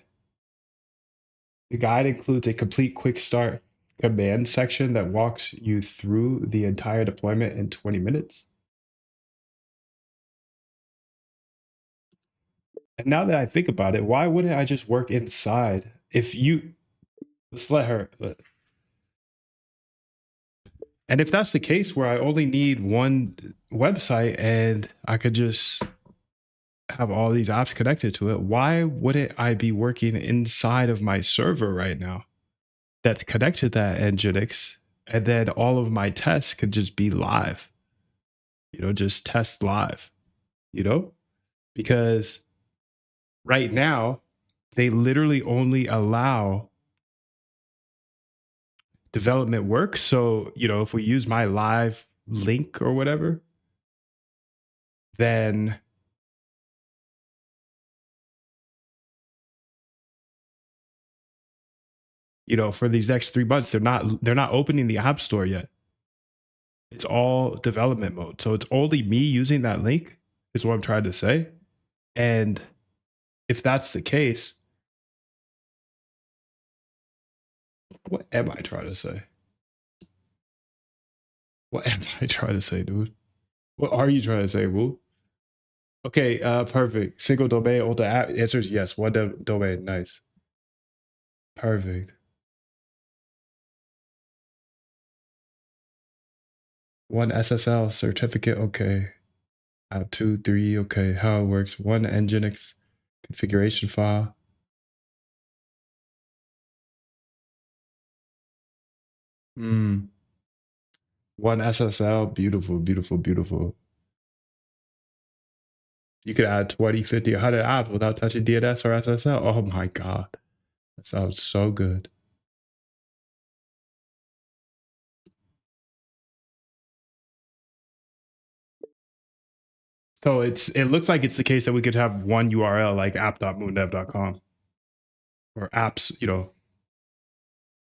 the guide includes a complete quick start command section that walks you through the entire deployment in 20 minutes. And now that I think about it, why wouldn't I just work inside? If you let's let her. And if that's the case, where I only need one website and I could just have all these apps connected to it, why wouldn't I be working inside of my server right now that's connected to that Nginx? And then all of my tests could just be live, just test live, you know? Because right now, they literally only allow development work. So, if we use my live link or whatever, then for these next 3 months, they're not opening the app store yet. It's all development mode. So it's only me using that link is what I'm trying to say. And if that's the case, what am I trying to say? What am I trying to say, dude? What are you trying to say, Woo? Okay, perfect. Single domain, all the app answers yes. One domain, nice. Perfect. One SSL certificate, okay. App 2, 3, okay. How it works. One Nginx configuration file. Hmm. One SSL, beautiful, beautiful, beautiful. You could add 20, 50, 100 apps without touching DNS or SSL. Oh my God. That sounds so good. So it looks like it's the case that we could have one URL like app.moondev.com or apps,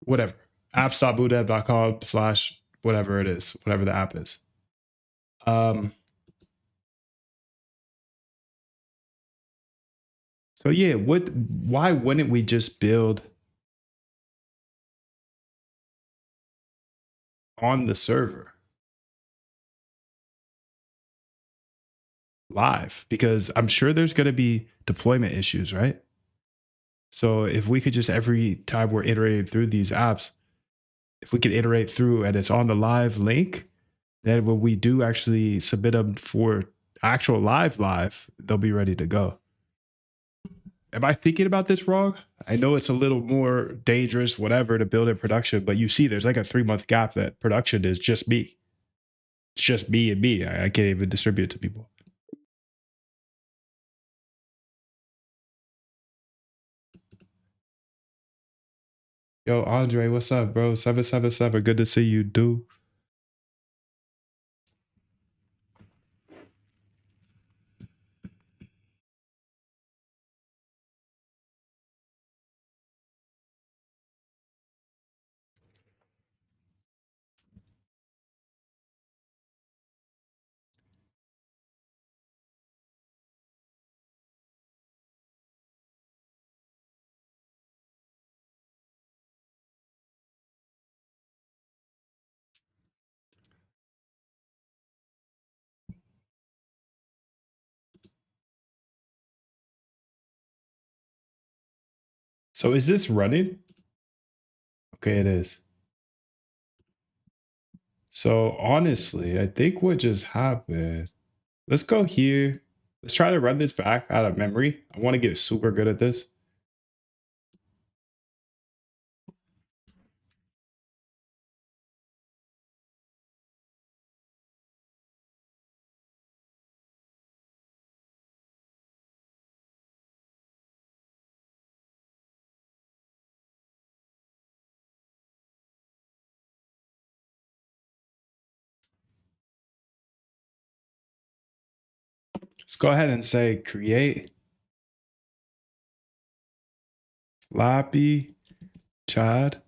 whatever. apps.moondev.com/ whatever it is, whatever the app is. So yeah, why wouldn't we just build on the server live? Because I'm sure there's going to be deployment issues, right? So if we could just every time we're iterating through these apps, if we could iterate through and it's on the live link, then when we do actually submit them for actual live, they'll be ready to go. Am I thinking about this wrong? I know it's a little more dangerous, whatever, to build in production, but you see, there's like a 3-month gap that production is just me. It's just me and me. I can't even distribute it to people. Yo, Andre, what's up, bro? 777. Good to see you, dude. So is this running? Okay, it is. So honestly, I think what just happened, let's go here. Let's try to run this back out of memory. I want to get super good at this. Let's go ahead and say create Flappy Chad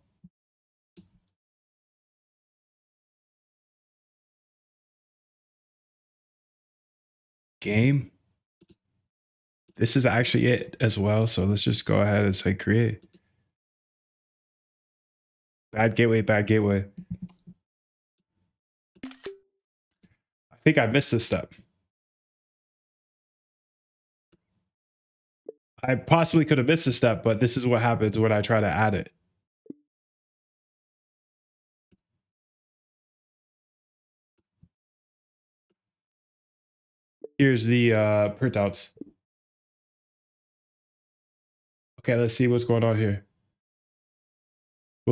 game. This is actually it as well. So let's just go ahead and say create. Bad gateway, bad gateway. I think I missed this step. I possibly could have missed a step, but this is what happens when I try to add it. Here's the printouts. Okay, let's see what's going on here.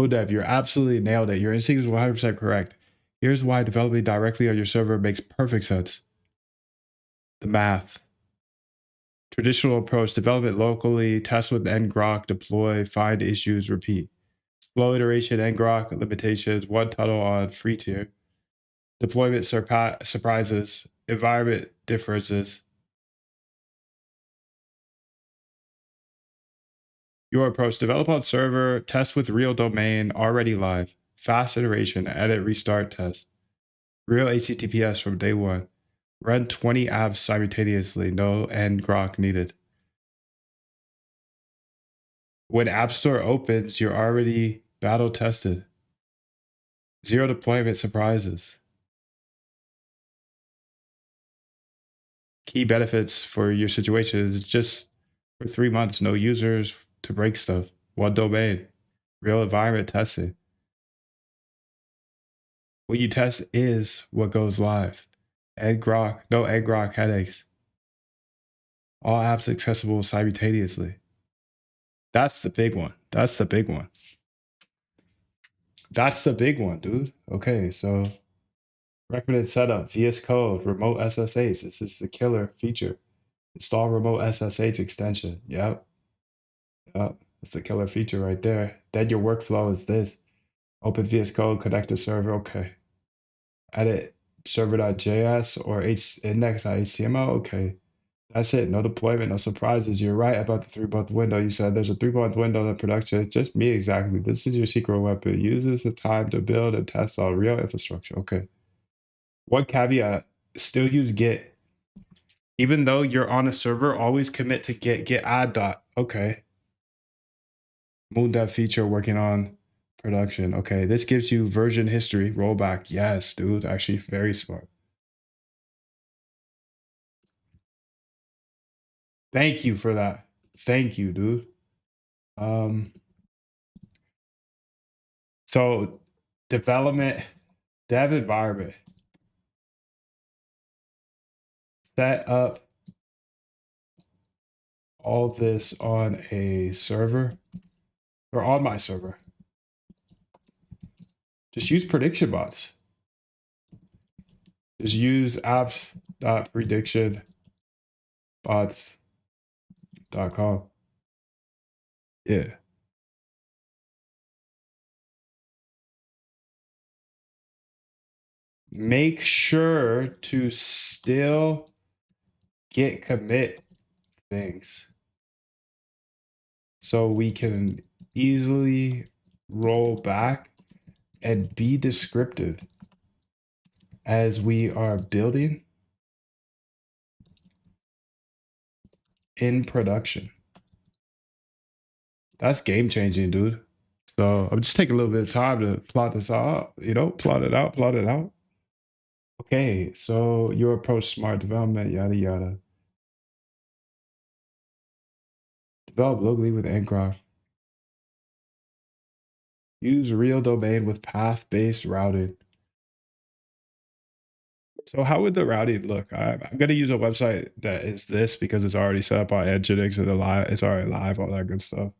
Dev, you're absolutely nailed it. Your instinct is 100% correct. Here's why developing directly on your server makes perfect sense. The math. Traditional approach, development locally, test with ngrok, deploy, find issues, repeat. Slow iteration, ngrok, limitations, one tunnel on free tier. Deployment surprises, environment differences. Your approach, develop on server, test with real domain, already live. Fast iteration, edit, restart, test. Real HTTPS from day one. Run 20 apps simultaneously, no ngrok needed. When App Store opens, you're already battle tested. Zero deployment surprises. Key benefits for your situation is just for 3 months, no users to break stuff. One domain, real environment testing. What you test is what goes live. ngrok, no ngrok headaches. All apps accessible simultaneously. That's the big one. That's the big one. That's the big one, dude. Okay, so recommended setup, VS Code, remote SSH. This is the killer feature. Install remote SSH extension. Yep. Yep. That's the killer feature right there. Then your workflow is this. Open VS Code, connect to server. Okay. Edit server.js or index.html. Okay. That's it. No deployment, no surprises. You're right about the 3 month window. You said there's a 3 month window in production. It's just me exactly. This is your secret weapon. Uses the time to build and test on real infrastructure. Okay. One caveat, still use Git. Even though you're on a server, always commit to git add dot. Okay. Moon dev feature working on production. Okay. This gives you version history rollback. Yes, dude. Actually, very smart. Thank you for that. Thank you, dude. Um, so development, dev environment, set up all this on a server or on my server. Just use prediction bots. Just use apps.predictionbots.com. Yeah. Make sure to still git commit things so we can easily roll back and be descriptive as we are building in production. That's game changing, dude. So I'm just taking a little bit of time to plot this out, plot it out, plot it out. Okay, so your approach smart development, yada yada. Develop locally with ngrok. Use real domain with path-based routing. So how would the routing look? I'm going to use a website that is this because it's already set up on Nginx and it's already live, all that good stuff.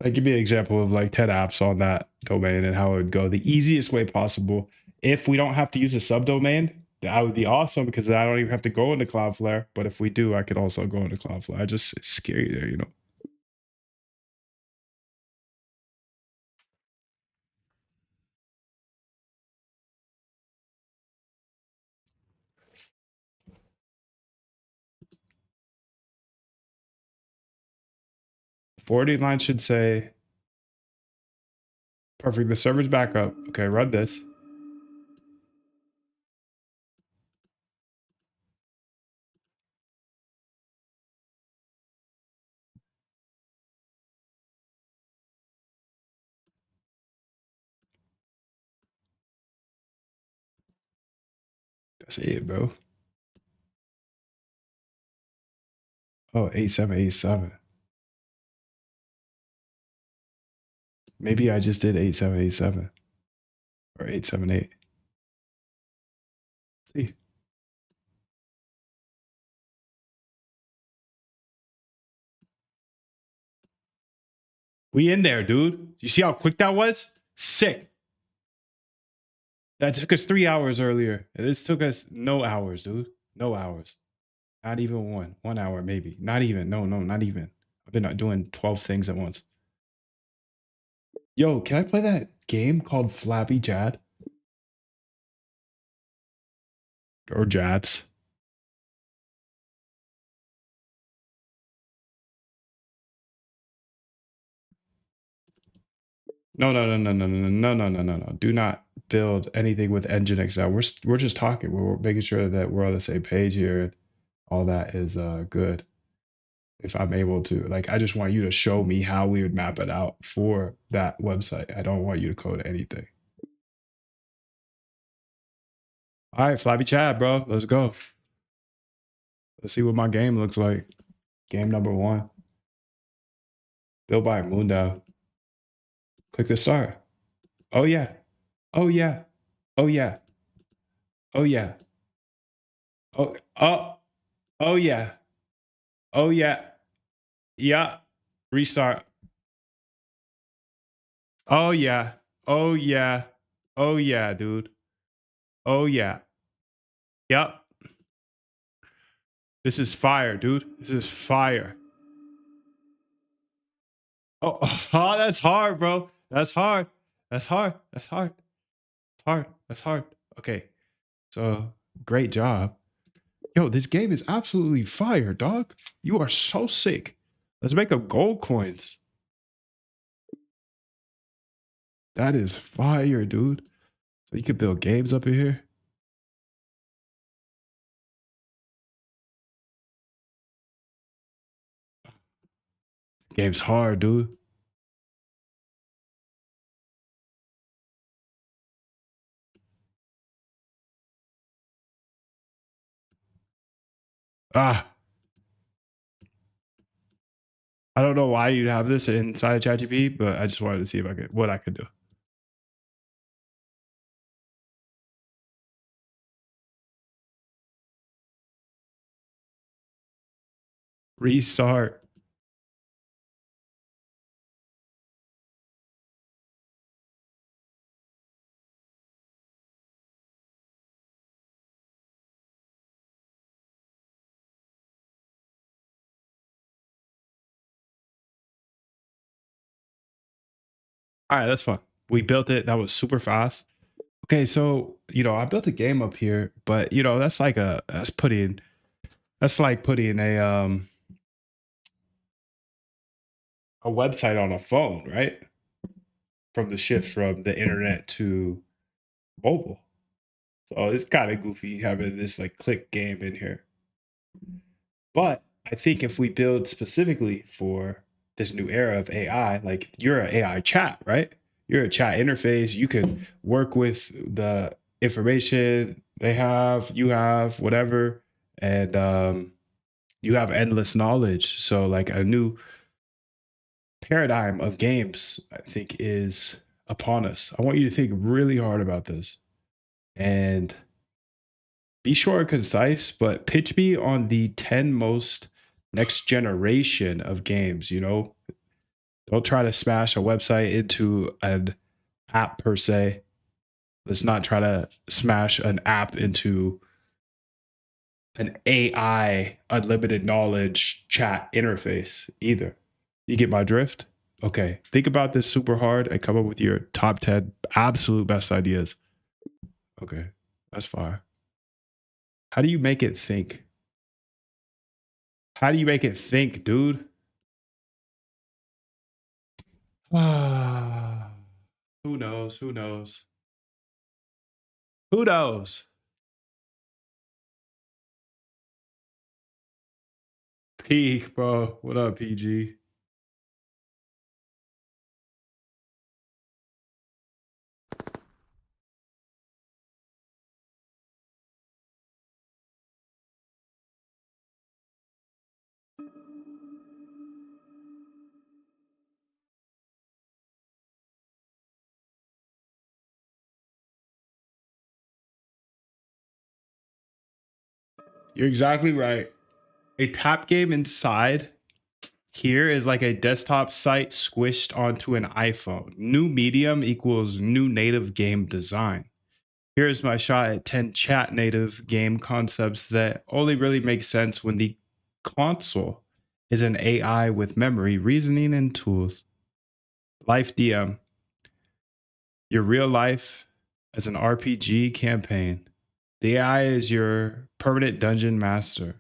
Like, give me an example of like 10 apps on that domain and how it would go the easiest way possible. If we don't have to use a subdomain, that would be awesome because I don't even have to go into Cloudflare. But if we do, I could also go into Cloudflare. It's scary there, you know. Forwarding line should say, perfect, the server's back up. Okay, run this. That's it, bro. Oh, 8787. Maybe I just did 8787 or 878. See, we in there, dude. You see how quick that was? Sick. That took us 3 hours earlier. And this took us no hours, dude. No hours. Not even one. 1 hour, maybe. Not even. No, no, not even. I've been doing 12 things at once. Yo, can I play that game called Flappy Jad? Or Jads? No, no, no, no, no, no, no, no, no, no, no. Do not build anything with Nginx now. We're just talking. We're making sure that we're on the same page here and all that is good. If I'm able to. Like, I just want you to show me how we would map it out for that website. I don't want you to code anything. All right, Flappy Chad, bro. Let's go. Let's see what my game looks like. Game number one. Built by Moondao. Click the start. Oh yeah. Oh yeah. Oh yeah. Oh yeah. Oh oh oh yeah. Oh yeah. Yeah. Restart. Oh yeah. Oh yeah. Oh yeah, dude. Oh yeah. Yep. This is fire, dude. This is fire. Oh, oh, that's hard, bro. That's hard. That's hard. That's hard. That's hard. That's hard. Okay. So great job. Yo, this game is absolutely fire, dog. You are so sick. Let's make up gold coins. That is fire, dude. So you could build games up in here. Game's hard, dude. Ah, I don't know why you'd have this inside of ChatGPT, but I just wanted to see if I could what I could do. Restart. All right, that's fun. We built it. That was super fast. Okay, so I built a game up here, but that's like putting a website on a phone, right? From the shift from the internet to mobile. So it's kind of goofy having this like click game in here. But I think if we build specifically for this new era of AI, like you're an AI chat, right? You're a chat interface. You can work with the information they have, you have, whatever. And You have endless knowledge. So like a new paradigm of games, I think, is upon us. I want you to think really hard about this and be short and concise, but pitch me on the 10 most next generation of games. Don't try to smash a website into an app per se. Let's not try to smash an app into an AI unlimited knowledge chat interface either. You get my drift? Okay. Think about this super hard and come up with your top 10 absolute best ideas. Okay. That's fine. How do you make it think? How do you make it think, dude? Ah, who knows? Who knows? Who knows? Peak, bro. What up, PG? You're exactly right. A tap game inside here is like a desktop site squished onto an iPhone. New medium equals new native game design. Here's my shot at 10 chat native game concepts that only really make sense when the console is an AI with memory, reasoning, and tools. Life DM, your real life as an RPG campaign. The AI is your permanent dungeon master.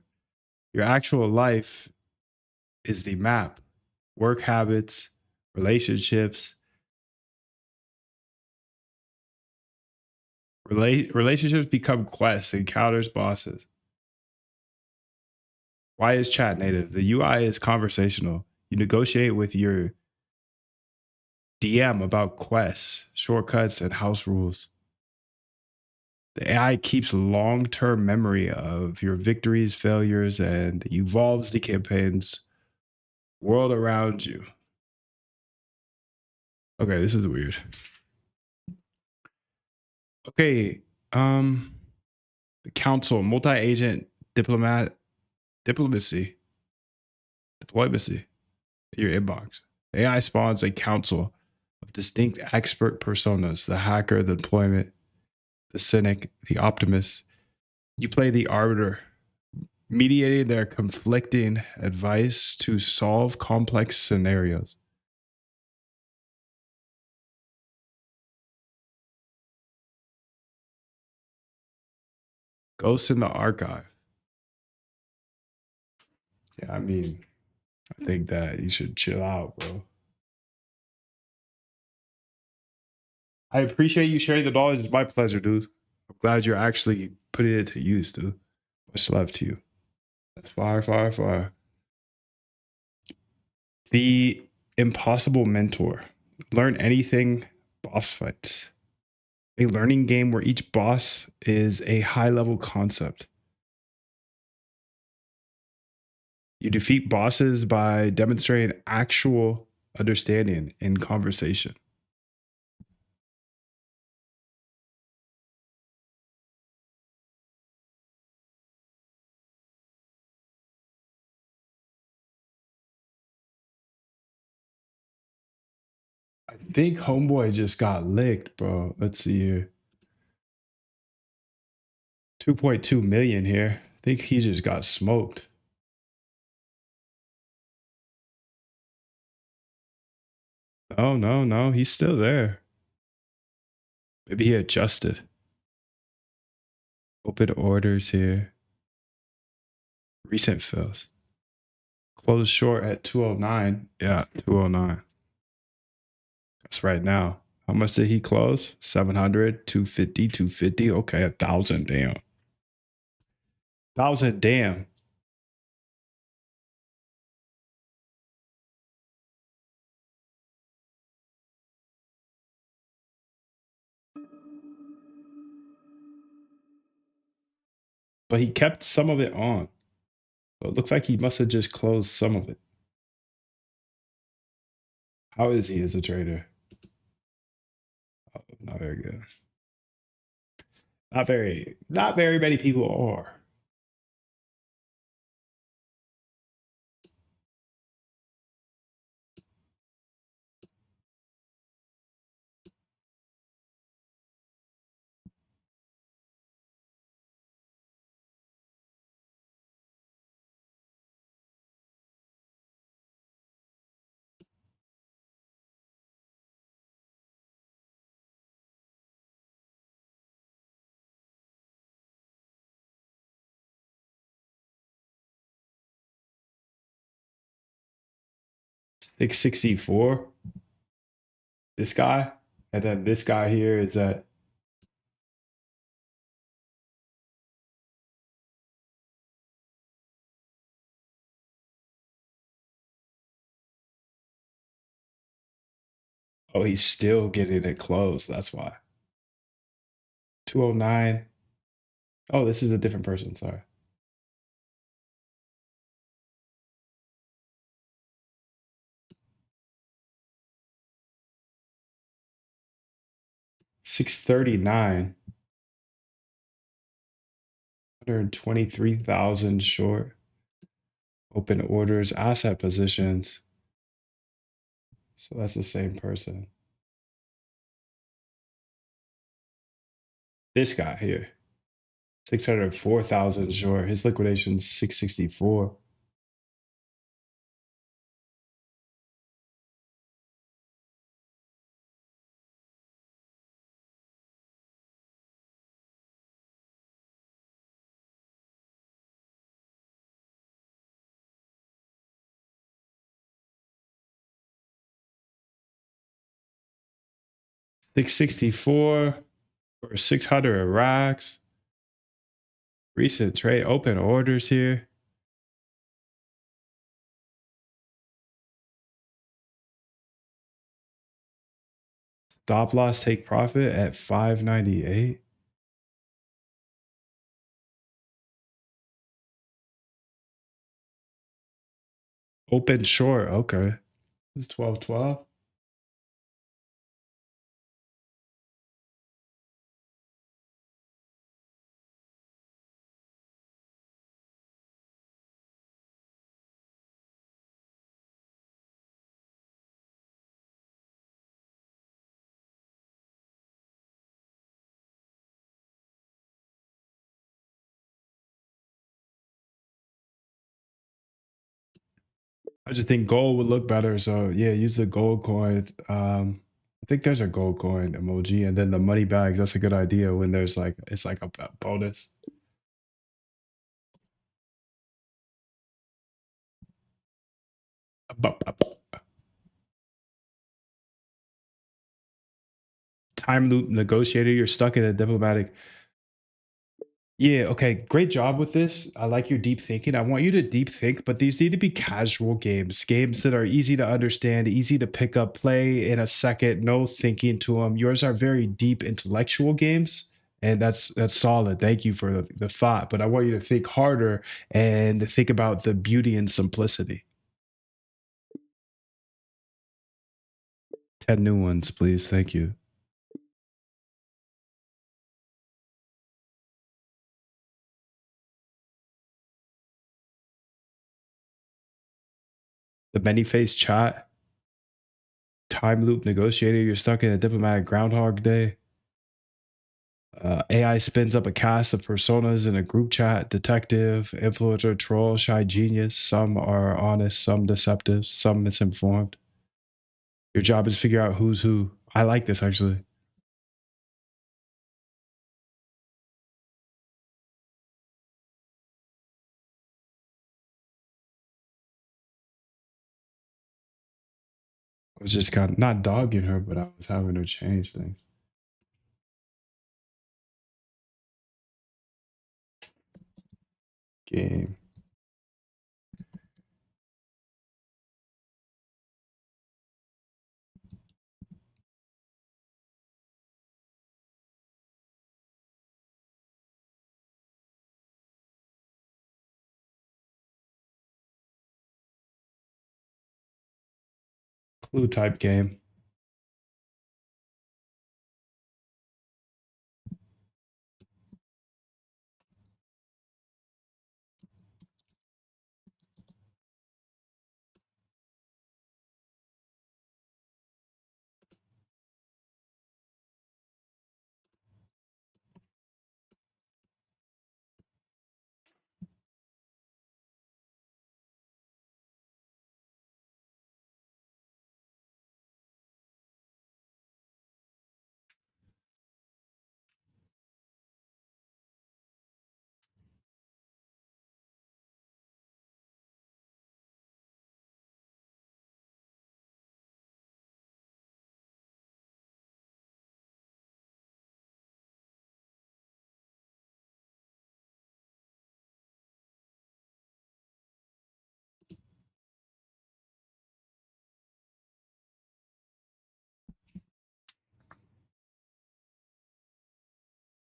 Your actual life is the map, work habits, relationships. Relationships become quests, encounters, bosses. Why is chat native? The UI is conversational. You negotiate with your DM about quests, shortcuts, and house rules. The AI keeps long term memory of your victories, failures, and evolves the campaign's world around you. Okay, this is weird. Okay, the council, multi agent diplomacy, diplomacy, your inbox. AI spawns a council of distinct expert personas: the hacker, the deployment, the cynic, the optimist. You play the arbiter, mediating their conflicting advice to solve complex scenarios. Ghosts in the archive. Yeah, I mean, I think that you should chill out, bro. I appreciate you sharing the knowledge. It's my pleasure, dude. I'm glad you're actually putting it to use, dude. Much love to you. That's fire, fire, fire. The impossible mentor. Learn anything boss fight. A learning game where each boss is a high level concept. You defeat bosses by demonstrating actual understanding in conversation. I think Homeboy just got licked, bro. Let's see here. 2.2 million here. I think he just got smoked. Oh, no, no. He's still there. Maybe he adjusted. Open orders here. Recent fills. Closed short at 209. Yeah, 209. That's right now. How much did he close? 700, 250, 250. Okay, 1,000. Damn. 1,000. Damn. But he kept some of it on. So it looks like he must have just closed some of it. How is he as a trader? Oh, not very good. Not very many people are. 664. This guy. And then this guy here is at oh, he's still getting it closed. That's why. 209. Oh, this is a different person. Sorry. 639. 123,000 short. Open orders, asset positions. So that's the same person. This guy here. 604,000 short. His liquidation's 664. $664 or 600 racks. Recent trade open orders here. Stop loss take profit at 598. Open short. Okay. This is 1212. I just think gold would look better. So yeah, use the gold coin. I think there's a gold coin emoji, and then the money bags. That's a good idea when there's like it's like a bonus. Time loop negotiator. You're stuck in a diplomatic. Yeah, okay. Great job with this. I like your deep thinking. I want you to deep think, but these need to be casual games, games that are easy to understand, easy to pick up, play in a second, no thinking to them. Yours are very deep intellectual games, and that's solid. Thank you for the thought, but I want you to think harder and think about the beauty and simplicity. 10 new ones, please. Thank you. The many face chat, time loop negotiator, you're stuck in a diplomatic groundhog day. AI spins up a cast of personas in a group chat: detective, influencer, troll, shy genius. Some are honest, some deceptive, some misinformed. Your job is to figure out who's who. I like this actually. I was just kind of not dogging her, but I was having her change things. Game. Clue type game.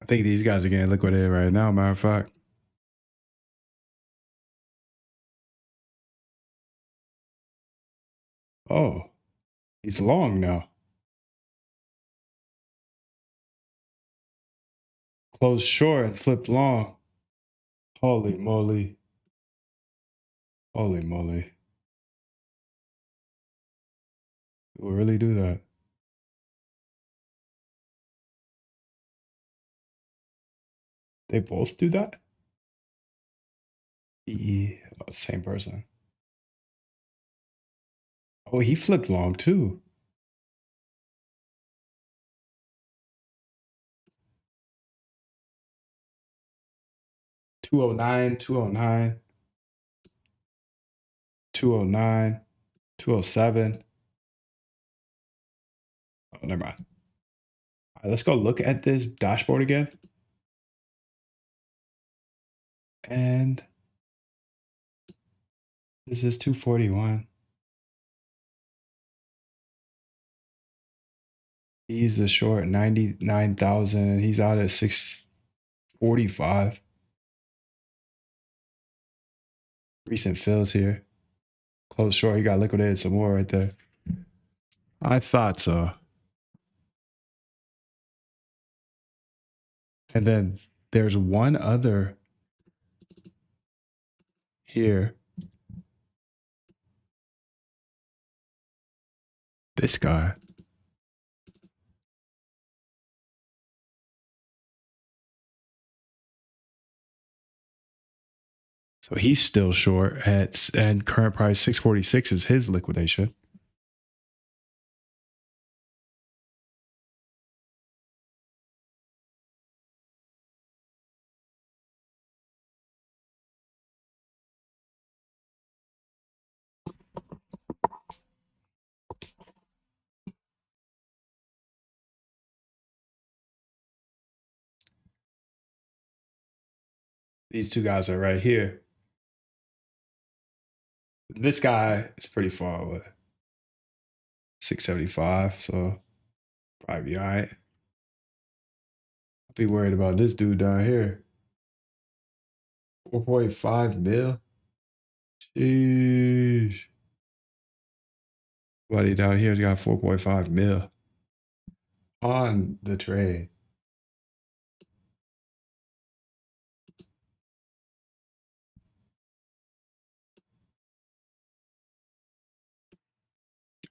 I think these guys are getting liquidated right now, matter of fact. Oh, he's long now. Closed short and flipped long. Holy moly. Holy moly. We'll really do that. They both do that? Oh, same person. Oh, he flipped long too. 209, 209, 209, 207. Oh, never mind. All right, let's go look at this dashboard again. And this is 241. He's the short 99,000 and he's out at 645. Recent fills here. Close short. He got liquidated some more right there. I thought so. And then there's one other here. This guy. So he's still short at and current price 646 is his liquidation. These two guys are right here. This guy is pretty far away. 675, so probably be all right. I'll be worried about this dude down here. 4.5 mil. Sheesh. Buddy down here's got 4.5 mil on the trade.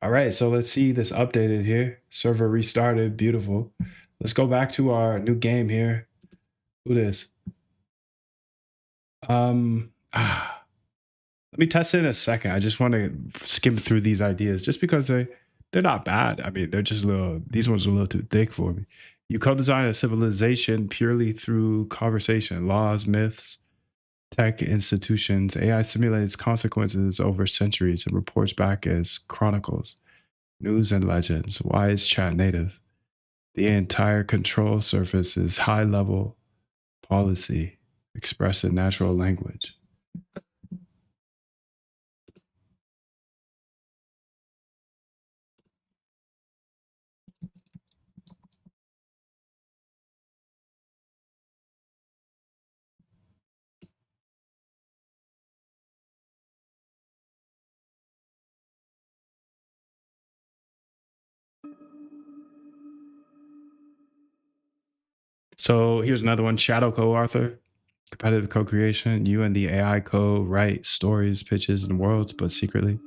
All right, so let's see this updated here. Server restarted. Beautiful. Let's go back to our new game here. Who this? Let me test it in a second. I just want to skim through these ideas just because they're not bad. I mean, they're just a little, these ones are a little too thick for me. You co-design a civilization purely through conversation, laws, myths, tech institutions. AI simulates consequences over centuries and reports back as chronicles, news and legends. Why is chat native? The entire control surface is high level policy expressed in natural language. So here's another one: shadow co-author, competitive co-creation. You and the AI co-write stories, pitches, and worlds, but secretly,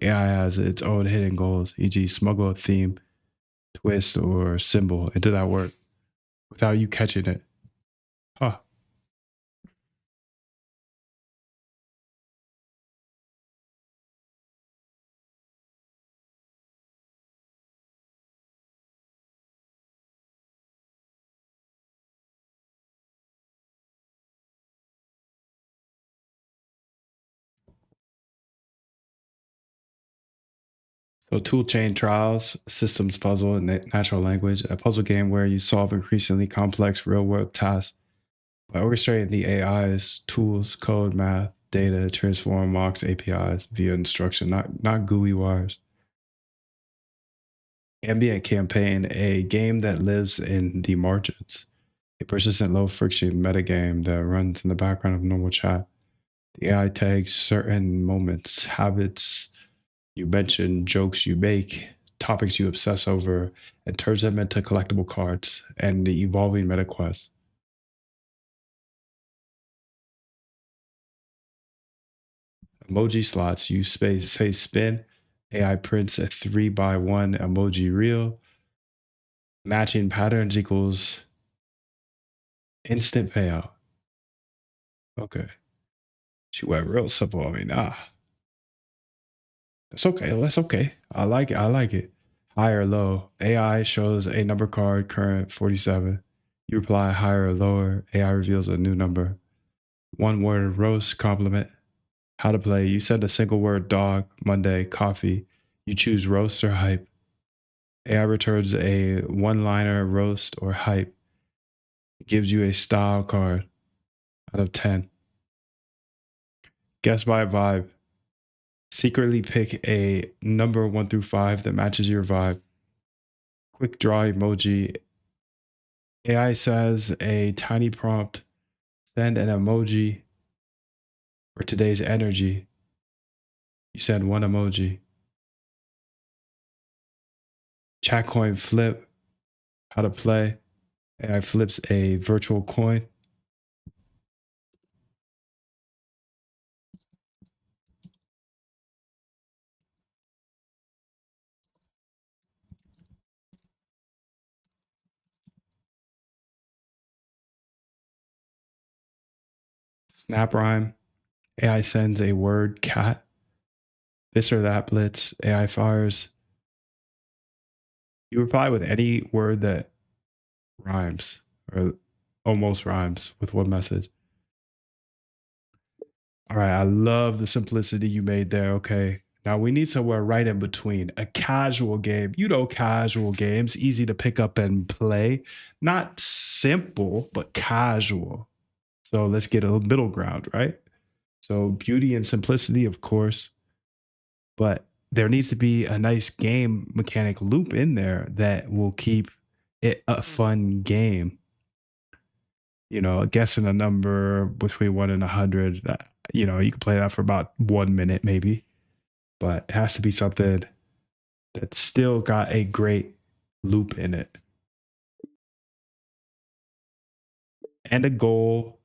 AI has its own hidden goals, e.g., smuggle a theme, twist, or symbol into that work without you catching it. Huh. So, tool chain trials, systems puzzle, and natural language, a puzzle game where you solve increasingly complex real world tasks by orchestrating the AI's tools, code, math, data, transform, mocks, APIs via instruction, not GUI wires. Ambient campaign, a game that lives in the margins, a persistent low friction metagame that runs in the background of normal chat. The AI tags certain moments, habits you mention, jokes you make, topics you obsess over, and turns them into collectible cards and the evolving meta quest. Emoji slots, you space say spin. AI prints a 3 by 1 emoji reel. Matching patterns equals instant payout. Okay. She went real simple on me. Nah, that's okay. That's okay. I like it. I like it. High or low. AI shows a number card, current 47. You reply higher or lower. AI reveals a new number. One word roast compliment. How to play. You send a single word dog, Monday, coffee. You choose roast or hype. AI returns a one liner roast or hype. It gives you a style card out of 10. Guess by vibe. Secretly pick a number 1 through 5 that matches your vibe. Quick draw emoji. AI says a tiny prompt. Send an emoji for today's energy. You send one emoji. Chat coin flip. How to play. AI flips a virtual coin. Snap rhyme. AI sends a word cat. This or that blitz. AI fires. You reply with any word that rhymes or almost rhymes with one message. All right. I love the simplicity you made there. Okay. Now we need somewhere right in between a casual game. You know, casual games, easy to pick up and play. Not simple, but casual. So let's get a middle ground, right? So beauty and simplicity, of course, but there needs to be a nice game mechanic loop in there that will keep it a fun game. You know, guessing a number between 1 and 100. You know, you can play that for about 1 minute, maybe, but it has to be something that's still got a great loop in it and a goal.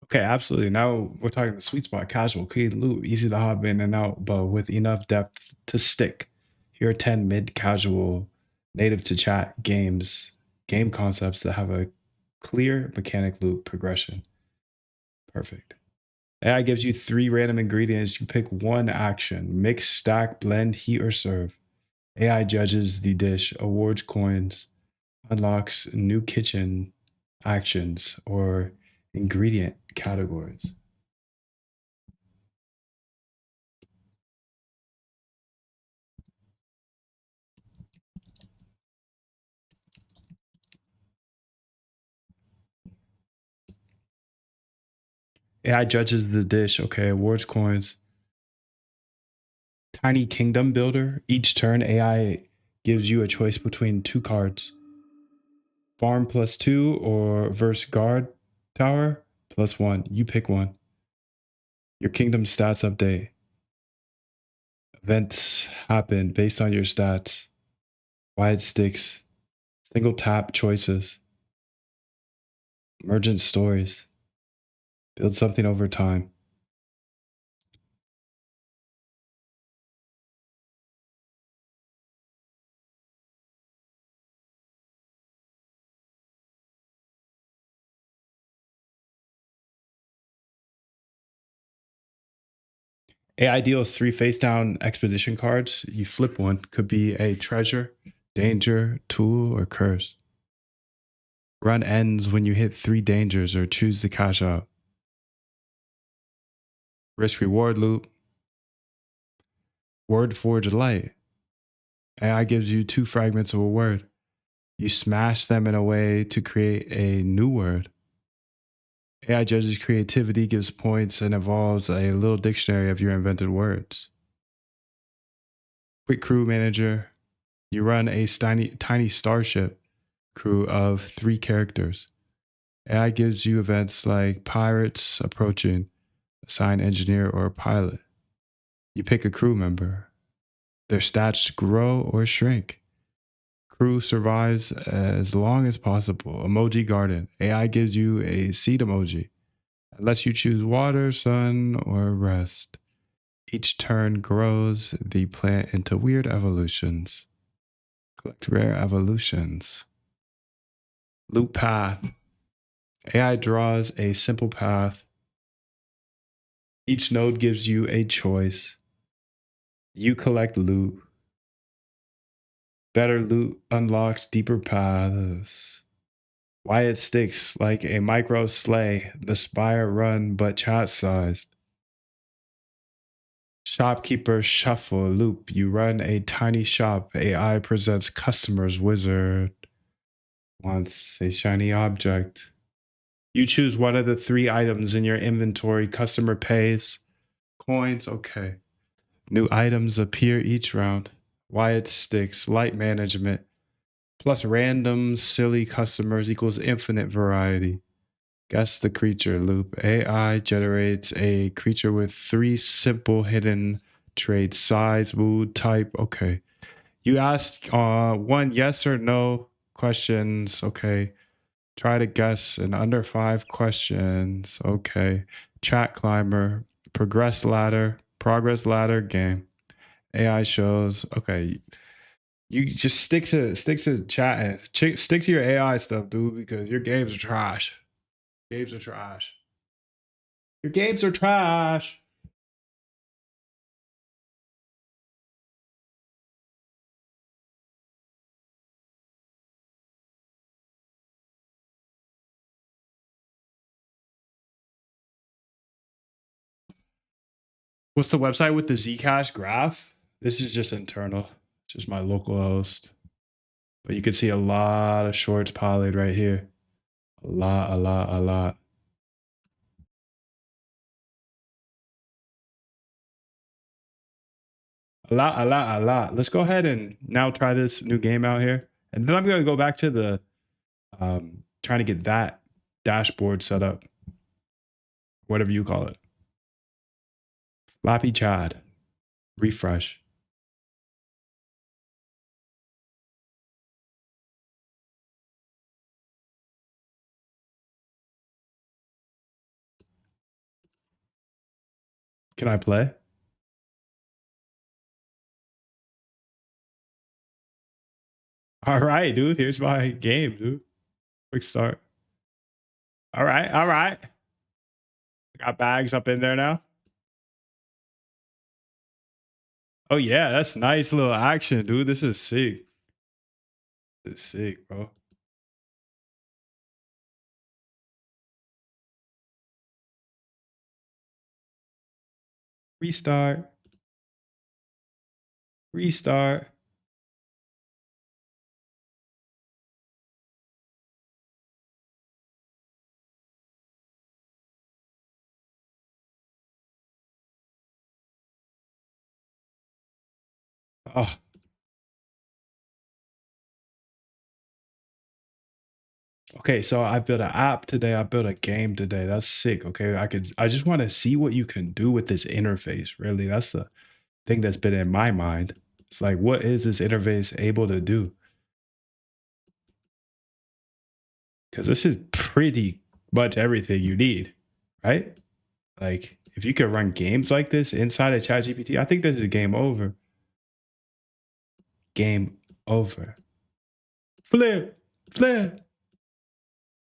Okay, absolutely. Now we're talking the sweet spot, casual, clean loop, easy to hop in and out, but with enough depth to stick. Here are 10 mid casual, native to chat games, game concepts that have a clear mechanic loop progression. Perfect. AI gives you 3 random ingredients. You pick one action: mix, stack, blend, heat, or serve. AI judges the dish, awards coins, unlocks new kitchen actions or ingredient categories. AI judges the dish. Okay, awards coins. Tiny Kingdom Builder. Each turn, AI gives you a choice between 2 cards: Farm +2 or Verse Guard Tower +1. You pick one. Your kingdom stats update. Events happen based on your stats. Wide sticks. Single tap choices. Emergent stories. Build something over time. AI deals 3 face down expedition cards. You flip one. Could be a treasure, danger, tool, or curse. Run ends when you hit 3 dangers or choose to cash out. Risk reward loop. Word Forge Light. AI gives you 2 fragments of a word. You smash them in a way to create a new word. AI judges creativity, gives points, and evolves a little dictionary of your invented words. Quick Crew Manager. You run a tiny starship crew of 3 characters. AI gives you events like pirates approaching, assign engineer or pilot. You pick a crew member. Their stats grow or shrink. Crew survives as long as possible. Emoji Garden. AI gives you a seed emoji. Unless you choose water, sun, or rest. Each turn grows the plant into weird evolutions. Collect rare evolutions. Loop path. AI draws a simple path. Each node gives you a choice. You collect loot. Better loot unlocks deeper paths. Why it sticks like a micro sleigh, the spire run but chat sized. Shopkeeper shuffle loop. You run a tiny shop. AI presents customers. Wizard wants a shiny object. You choose one of the 3 items in your inventory. Customer pays. Coins. Okay. New items appear each round. Why it sticks. Light management. Plus random silly customers equals infinite variety. Guess the creature loop. AI generates a creature with 3 simple hidden traits: size, mood, type. Okay. You asked 1 yes or no questions. Okay. Try to guess in under 5 questions. Okay. Chat climber, progress ladder game. AI shows. Okay. You just stick to chatting. Stick to your AI stuff, dude, because your games are trash. Games are trash. Your games are trash. What's the website with the Zcash graph? This is just internal, just my local host. But you can see a lot of shorts polyed right here. A lot, a lot, a lot. A lot, a lot, a lot. Let's go ahead and now try this new game out here. And then I'm going to go back to the trying to get that dashboard set up, whatever you call it. Flappy Chad. Refresh. Can I play? All right, dude. Here's my game, dude. Quick start. All right, all right. Got bags up in there now. Oh yeah, that's nice little action, dude. This is sick. This is sick, bro. Restart. Restart. Oh, okay. So I built an app today. I built a game today. That's sick. Okay. I just want to see what you can do with this interface. Really. That's the thing that's been in my mind. It's like, what is this interface able to do? Because this is pretty much everything you need, right? Like, if you could run games like this inside of ChatGPT, I think this is game over. Game over. Flip, flip.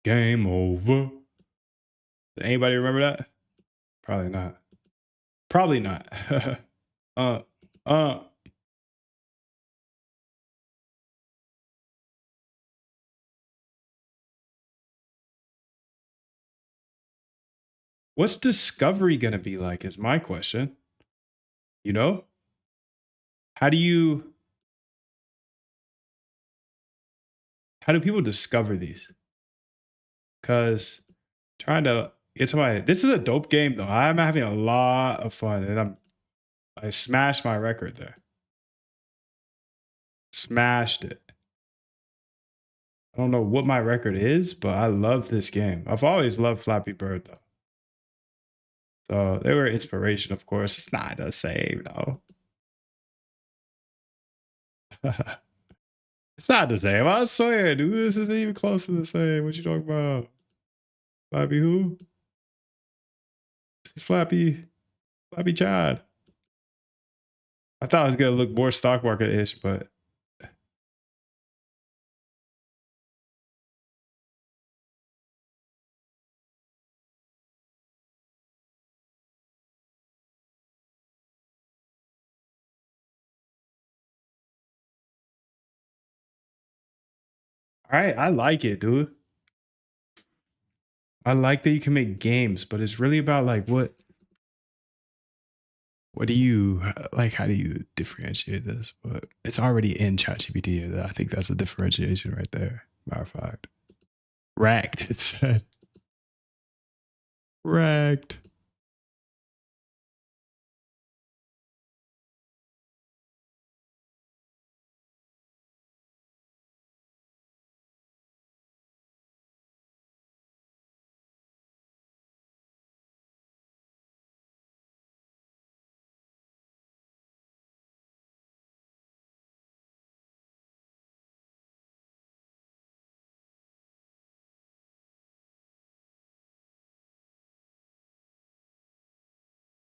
Game over. Anybody remember that? Probably not. Probably not. uh, uh. What's discovery gonna be like? Is my question. You know, how do you? How do people discover these? Because trying to get somebody. This is a dope game though. I'm having a lot of fun, and I smashed my record there. Smashed it. I don't know what my record is, but I love this game. I've always loved Flappy Bird though. So they were inspiration, of course. It's not the same though. It's not the same. I swear, dude, this isn't even close to the same. What you talking about? Flappy who? This is Flappy Chad. I thought it was gonna look more stock market ish, but all right, I like it, dude. I like that you can make games, but it's really about like what do you like? How do you differentiate this? But it's already in ChatGPT. And I think that's a differentiation right there. Matter of fact, racked. It said racked.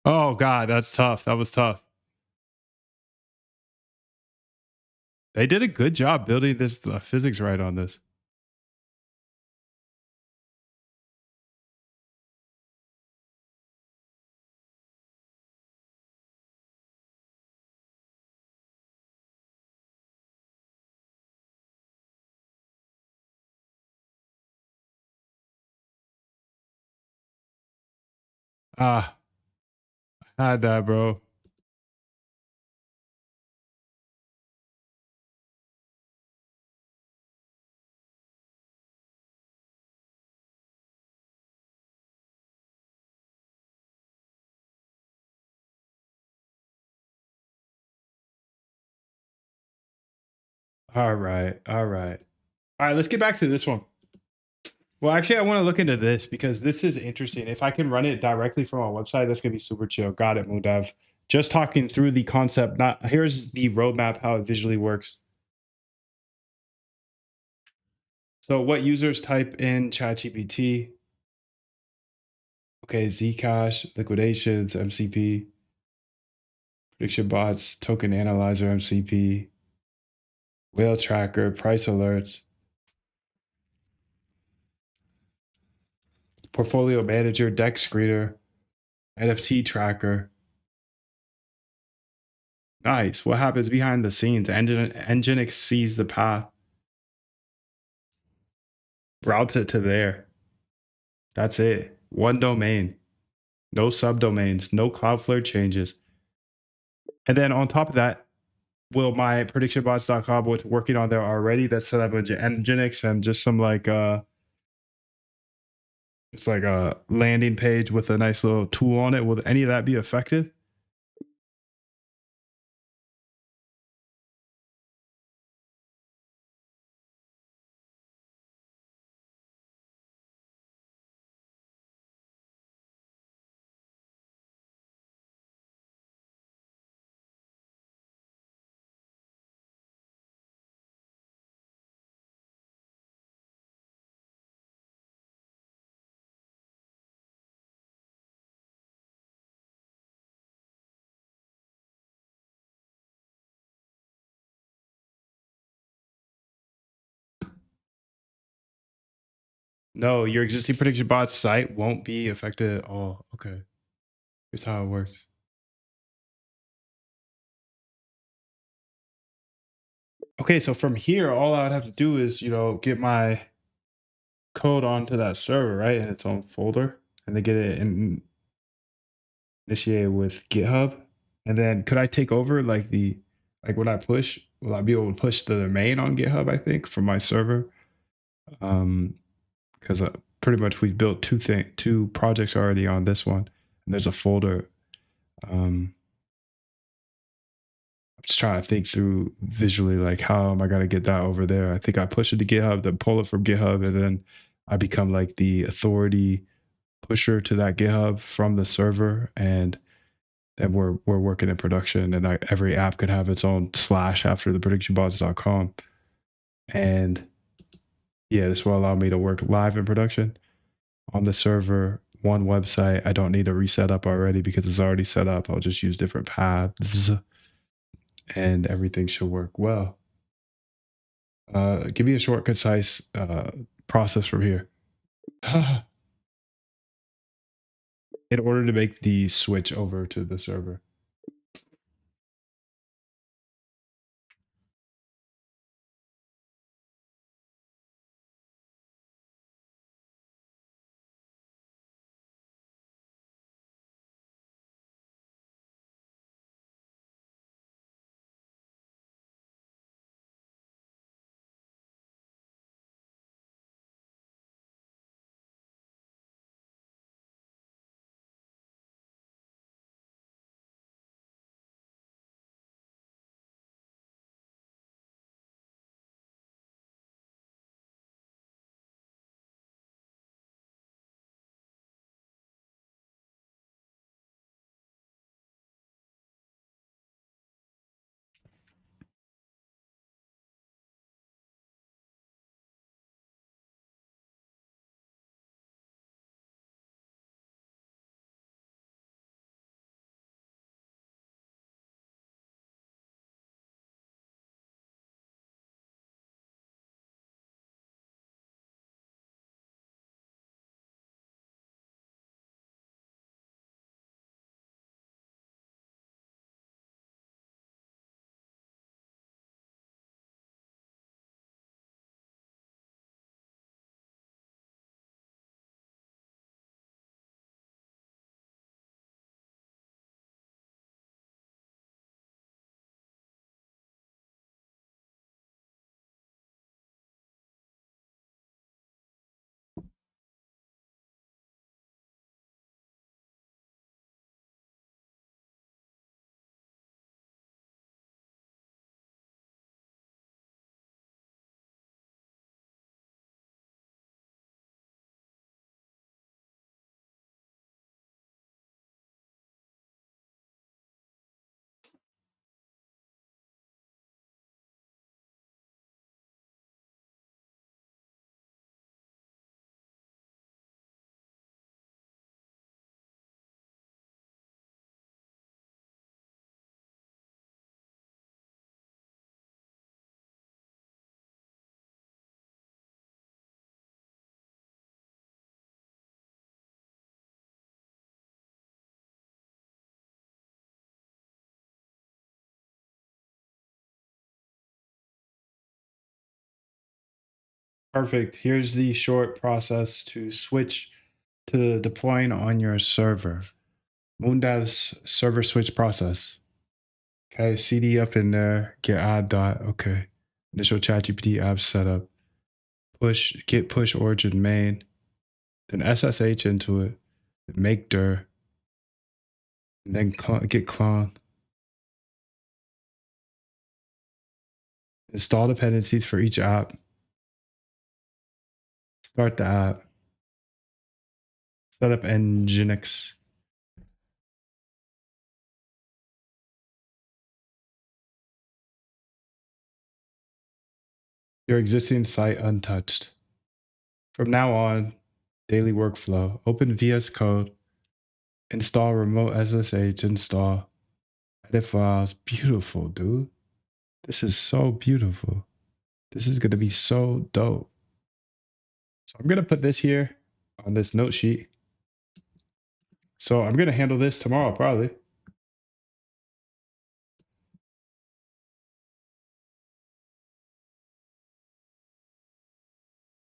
Oh God, that's tough. That was tough. They did a good job building this physics right on this. Ah, I had that, bro. All right, all right, all right. Let's get back to this one. Well, actually, I want to look into this because this is interesting. If I can run it directly from a website, that's gonna be super chill. Got it, Mudav. Just talking through the concept. Not here's the roadmap how it visually works. So, what users type in ChatGPT? Okay, Zcash, liquidations, MCP, prediction bots, token analyzer, MCP, whale tracker, price alerts, portfolio manager, deck screener. NFT tracker. Nice. What happens behind the scenes? Nginx sees the path, routes it to there. That's it. One domain. No subdomains. No Cloudflare changes. And then on top of that, will my predictionbots.com, what's working on there already, that's set up with Nginx and just some like it's like a landing page with a nice little tool on it. Will any of that be affected? No, your existing prediction bot site won't be affected at all. Okay. Here's how it works. Okay, so from here, all I would have to do is, get my code onto that server, right? In its own folder, and then get it initiated with GitHub. And then could I take over like when I push, will I be able to push the domain on GitHub, I think, from my server? Um, because pretty much we've built two projects already on this one, and there's a folder. I'm just trying to think through visually, like how am I gonna get that over there? I think I push it to GitHub, then pull it from GitHub, and then I become like the authority pusher to that GitHub from the server, and then we're working in production, and every app could have its own slash after the predictionbots.com. And yeah, this will allow me to work live in production on the server, one website. I don't need to reset up already because it's already set up. I'll just use different paths and everything should work well. Give me a short, concise process from here. In order to make the switch over to the server. Perfect. Here's the short process to switch to deploying on your server. Moondev's server switch process. Okay, CD up in there, get add dot. Okay. Initial ChatGPT app setup. Push git push origin main. Then SSH into it. Then make dir. And then git clone. Install dependencies for each app. Start the app. Set up Nginx. Your existing site untouched. From now on, daily workflow. Open VS Code. Install remote SSH. Install. Edit files. Beautiful, dude. This is so beautiful. This is going to be so dope. So I'm going to put this here on this note sheet. So I'm going to handle this tomorrow, probably.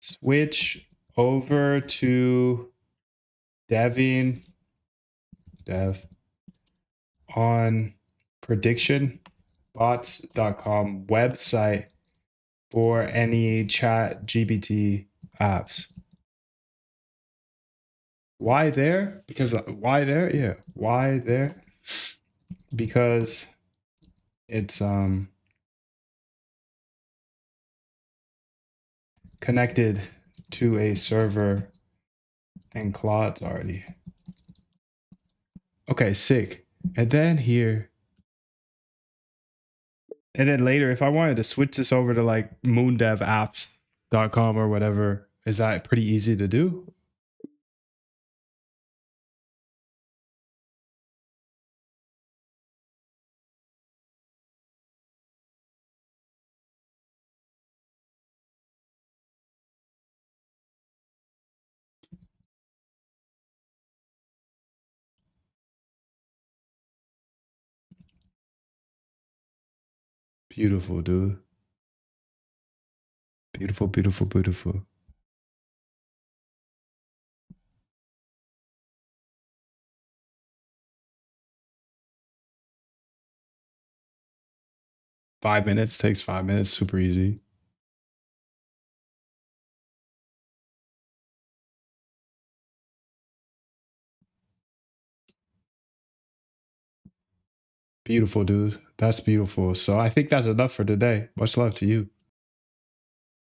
Switch over to dev on predictionbots.com website for any chat GPT apps. Why there? Because why there? Yeah. Why there? Because it's connected to a server and Claude's already. Okay, sick. And then here, and then later, if I wanted to switch this over to like moondevapps.com or whatever, is that pretty easy to do? Beautiful, dude. Beautiful, beautiful, beautiful. Takes 5 minutes, super easy. Beautiful, dude. That's beautiful. So I think that's enough for today. Much love to you.